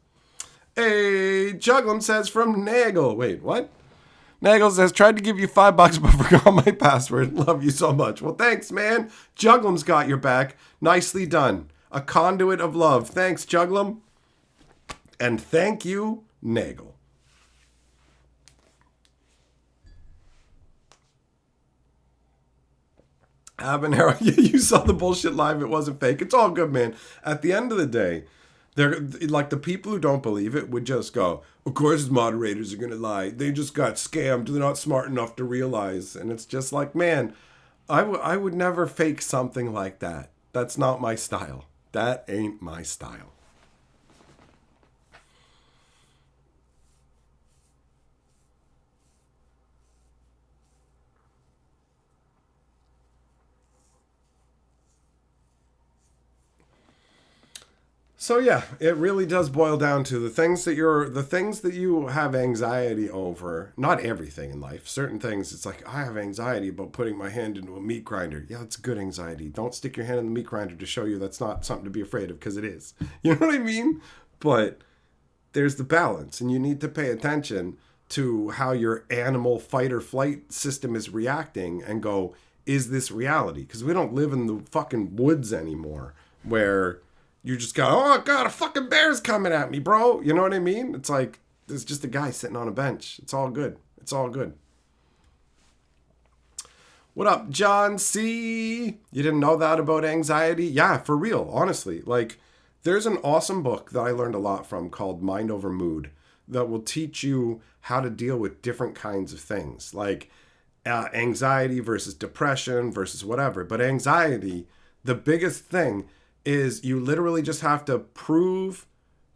S1: Hey, Juglum says from Nagel. Wait, what? Nagel says, tried to give you $5 but forgot my password. Love you so much. Well, thanks, man. Juglum's got your back. Nicely done. A conduit of love. Thanks, Juglum. And thank you, Nagel. Habanero, you saw the bullshit live. It wasn't fake. It's all good, man. At the end of the day, they're like, the people who don't believe it would just go, of course moderators are going to lie. They just got scammed. They're not smart enough to realize. And it's just like, man, I would never fake something like that. That's not my style. That ain't my style. So yeah, it really does boil down to the things that you have anxiety over. Not everything in life. Certain things, it's like, I have anxiety about putting my hand into a meat grinder. Yeah, that's good anxiety. Don't stick your hand in the meat grinder to show you that's not something to be afraid of, because it is. You know what I mean? But there's the balance, and you need to pay attention to how your animal fight or flight system is reacting and go, is this reality? Because we don't live in the fucking woods anymore where you just go, oh God, a fucking bear's coming at me, bro. You know what I mean? It's like, there's just a guy sitting on a bench. It's all good. It's all good. What up, John C? You didn't know that about anxiety? Yeah, for real, honestly. Like, there's an awesome book that I learned a lot from called Mind Over Mood that will teach you how to deal with different kinds of things, like anxiety versus depression versus whatever. But anxiety, the biggest thing is you literally just have to prove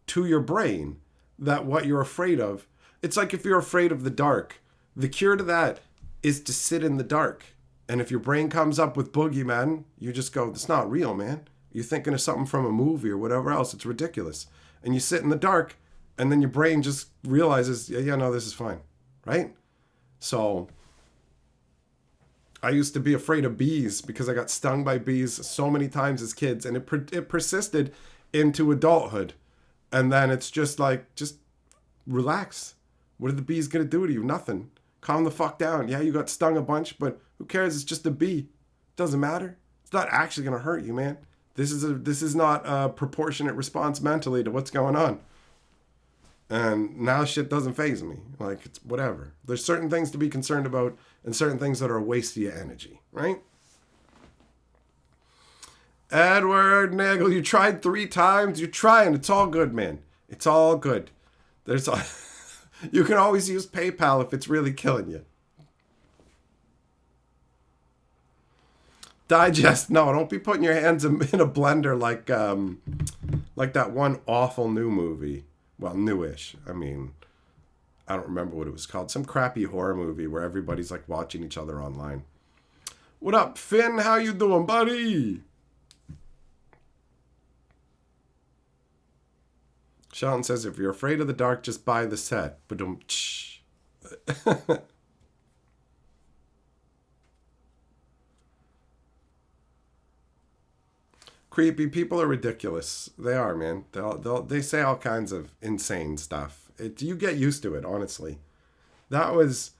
S1: to your brain that what you're afraid of, it's like if you're afraid of the dark, the cure to that is to sit in the dark. And if your brain comes up with boogeyman, you just go, that's not real, man. You're thinking of something from a movie or whatever else. It's ridiculous. And you sit in the dark, and then your brain just realizes, yeah, no, this is fine, right? So I used to be afraid of bees because I got stung by bees so many times as kids, and it persisted into adulthood. And then it's just like, just relax. What are the bees going to do to you? Nothing. Calm the fuck down. Yeah, you got stung a bunch, but who cares? It's just a bee. Doesn't matter. It's not actually going to hurt you, man. This is not a proportionate response mentally to what's going on. And now shit doesn't faze me. Like, it's whatever. There's certain things to be concerned about and certain things that are a waste of your energy, right? Edward Nagel, you tried 3 times. You're trying. It's all good, man. It's all good. You can always use PayPal if it's really killing you. Digest. No, don't be putting your hands in a blender like that one awful new movie. Well, newish. I mean, I don't remember what it was called. Some crappy horror movie where everybody's like watching each other online. What up, Finn? How you doing, buddy? Sheldon says, if you're afraid of the dark, just buy the set. Ba-dum. Creepy people are ridiculous. They are, man. They say all kinds of insane stuff. You get used to it, honestly. That was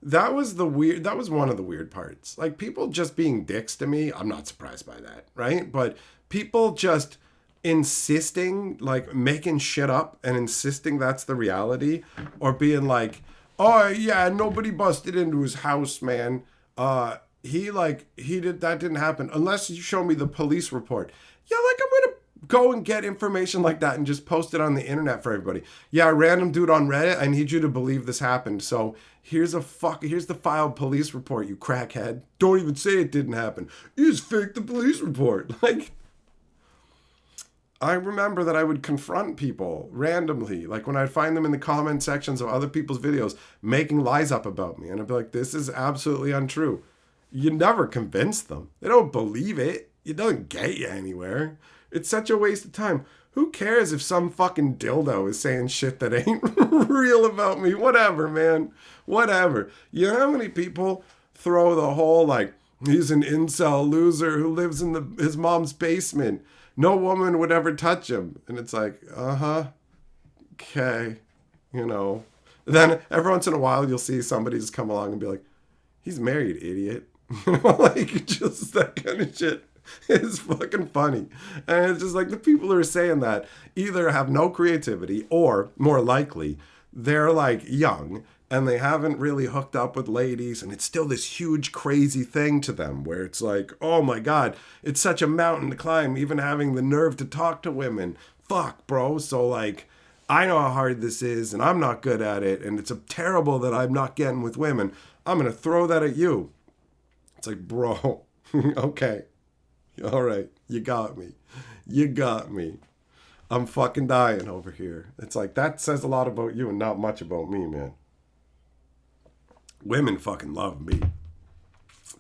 S1: one of the weird parts. Like, people just being dicks to me, I'm not surprised by that, right? But people just insisting, like, making shit up and insisting that's the reality, or being like, oh yeah, nobody busted into his house, man. That didn't happen unless you show me the police report. Yeah, like, I'm gonna go and get information like that and just post it on the internet for everybody. Yeah, random dude on Reddit, I need you to believe this happened. So here's the filed police report, you crackhead. Don't even say it didn't happen. You just faked the police report. Like, I remember that I would confront people randomly, like when I'd find them in the comment sections of other people's videos making lies up about me. And I'd be like, this is absolutely untrue. You never convince them. They don't believe it. It doesn't get you anywhere. It's such a waste of time. Who cares if some fucking dildo is saying shit that ain't real about me? Whatever, man. Whatever. You know how many people throw the whole, like, he's an incel loser who lives in his mom's basement. No woman would ever touch him. And it's like, okay, you know. Then every once in a while, you'll see somebody just come along and be like, he's married, idiot. You know, like, just that kind of shit is fucking funny. And it's just like, the people who are saying that either have no creativity, or more likely, they're like young and they haven't really hooked up with ladies, and it's still this huge crazy thing to them where it's like, oh my God, it's such a mountain to climb, even having the nerve to talk to women. Fuck, bro. So, like, I know how hard this is and I'm not good at it, and it's terrible that I'm not getting with women. I'm going to throw that at you. It's like, bro, okay. All right. You got me. You got me. I'm fucking dying over here. It's like, that says a lot about you and not much about me, man. Women fucking love me.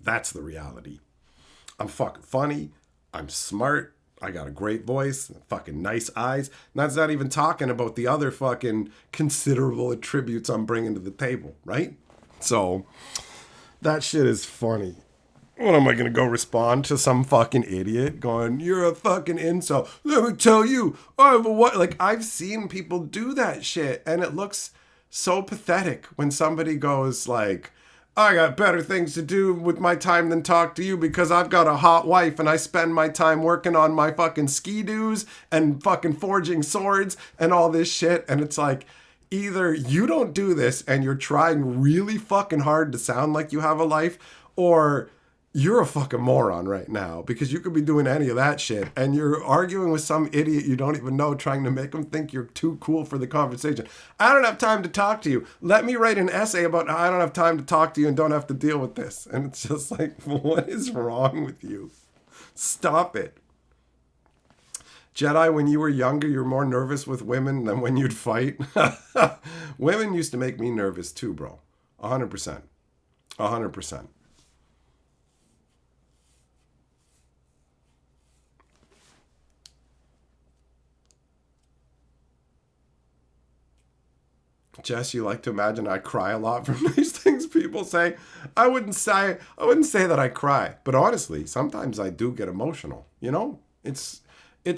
S1: That's the reality. I'm fucking funny. I'm smart. I got a great voice. Fucking nice eyes. And that's not even talking about the other fucking considerable attributes I'm bringing to the table, right? So, that shit is funny. What am I going to go respond to some fucking idiot going, you're a fucking incel. Let me tell you, I've seen people do that shit, and it looks so pathetic when somebody goes like, I got better things to do with my time than talk to you because I've got a hot wife and I spend my time working on my fucking ski-doos and fucking forging swords and all this shit. And it's like, either you don't do this and you're trying really fucking hard to sound like you have a life, or you're a fucking moron right now, because you could be doing any of that shit and you're arguing with some idiot you don't even know, trying to make them think you're too cool for the conversation. I don't have time to talk to you. Let me write an essay about how I don't have time to talk to you and don't have to deal with this. And it's just like, what is wrong with you? Stop it. Jedi, when you were younger, you were more nervous with women than when you'd fight. Women used to make me nervous too, bro. 100%. 100%. Jess, you like to imagine I cry a lot from nice things people people say. I wouldn't say that I cry, but honestly, sometimes I do get emotional. You know, it's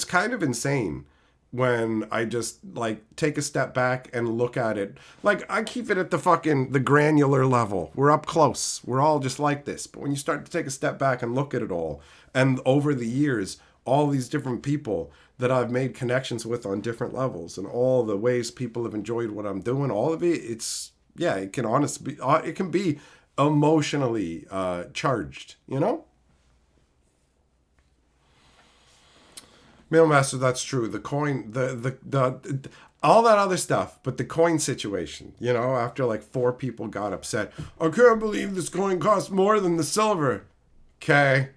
S1: kind of insane when I just like take a step back and look at it. Like I keep it at the granular level. We're up close. We're all just like this. But when you start to take a step back and look at it all, and over the years, all these different people that I've made connections with on different levels, and all the ways people have enjoyed what I'm doing, all of it, it can be emotionally charged, you know? Mailmaster, that's true. The coin, the all that other stuff, but the coin situation, you know, after like 4 people got upset. I can't believe this coin costs more than the silver. Okay.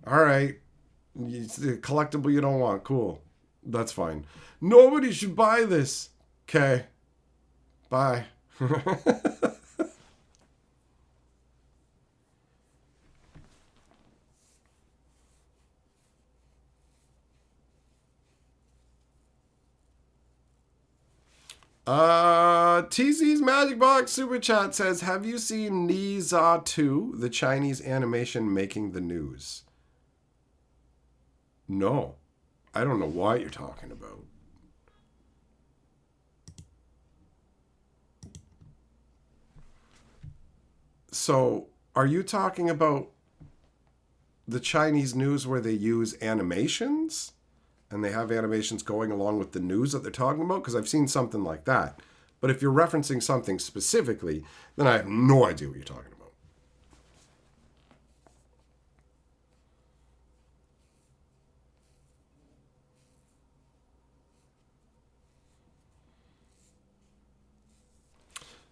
S1: All right. It's a collectible you don't want. Cool. That's fine. Nobody should buy this. Okay. Bye. TZ's Magic Box Super Chat says, have you seen Ni Za 2, the Chinese animation making the news? No. I don't know what you're talking about. So, are you talking about the Chinese news where they use animations? And they have animations going along with the news that they're talking about? Because I've seen something like that. But if you're referencing something specifically, then I have no idea what you're talking about.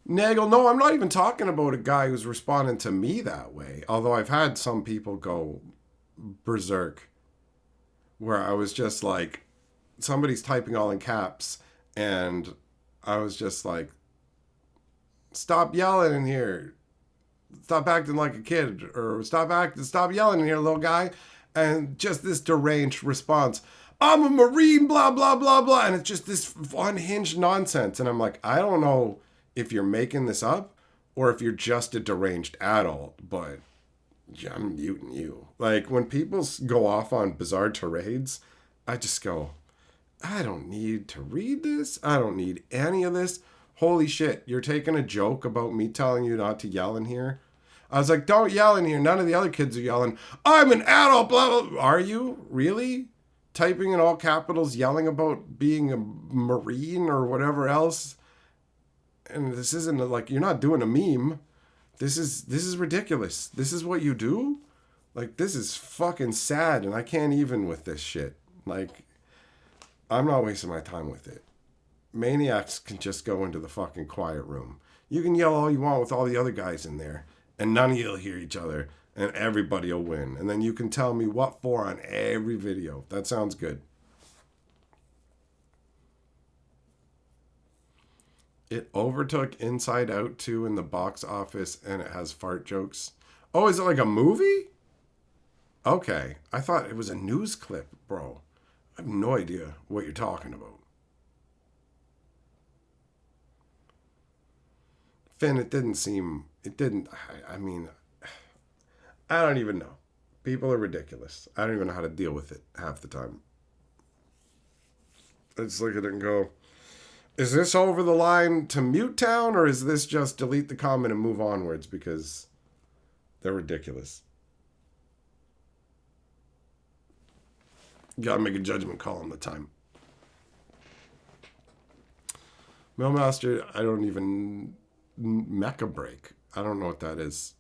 S1: Nagel, no, I'm not even talking about a guy who's responding to me that way. Although I've had some people go berserk where I was just like, somebody's typing all in caps, and I was just like, stop yelling in here. Stop acting like a kid. Or stop yelling in here, little guy. And just this deranged response. I'm a Marine, blah, blah, blah, blah. And it's just this unhinged nonsense. And I'm like, I don't know if you're making this up or if you're just a deranged adult, but I'm muting you. Like, when people go off on bizarre tirades, I just go, I don't need to read this. I don't need any of this. Holy shit, you're taking a joke about me telling you not to yell in here? I was like, don't yell in here. None of the other kids are yelling. I'm an adult, blah, blah. Are you? Really? Typing in all capitals, yelling about being a Marine or whatever else? And this isn't like, you're not doing a meme. This is ridiculous. This is what you do? Like, this is fucking sad, and I can't even with this shit. Like, I'm not wasting my time with it. Maniacs can just go into the fucking quiet room. You can yell all you want with all the other guys in there, and none of you will hear each other, and everybody will win. And then you can tell me what for on every video. That sounds good. It overtook Inside Out 2 in the box office, and it has fart jokes. Oh, is it like a movie? Okay. I thought it was a news clip, bro. I have no idea what you're talking about. Finn, I mean, I don't even know. People are ridiculous. I don't even know how to deal with it half the time. I just look at it and go, is this over the line to mute town, or is this just delete the comment and move onwards because they're ridiculous? You gotta make a judgment call on the time. Mailmaster, I don't even... Mecha break. I don't know what that is.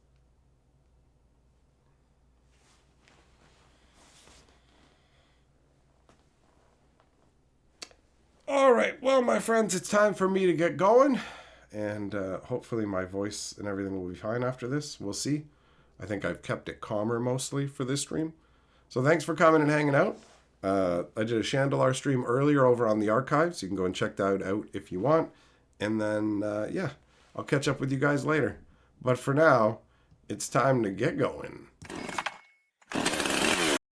S1: All right. Well, my friends, it's time for me to get going. And hopefully my voice and everything will be fine after this. We'll see. I think I've kept it calmer mostly for this stream. So thanks for coming and hanging out. I did a Chandelar stream earlier over on the archives. You can go and check that out if you want. And then, yeah, I'll catch up with you guys later. But for now, it's time to get going.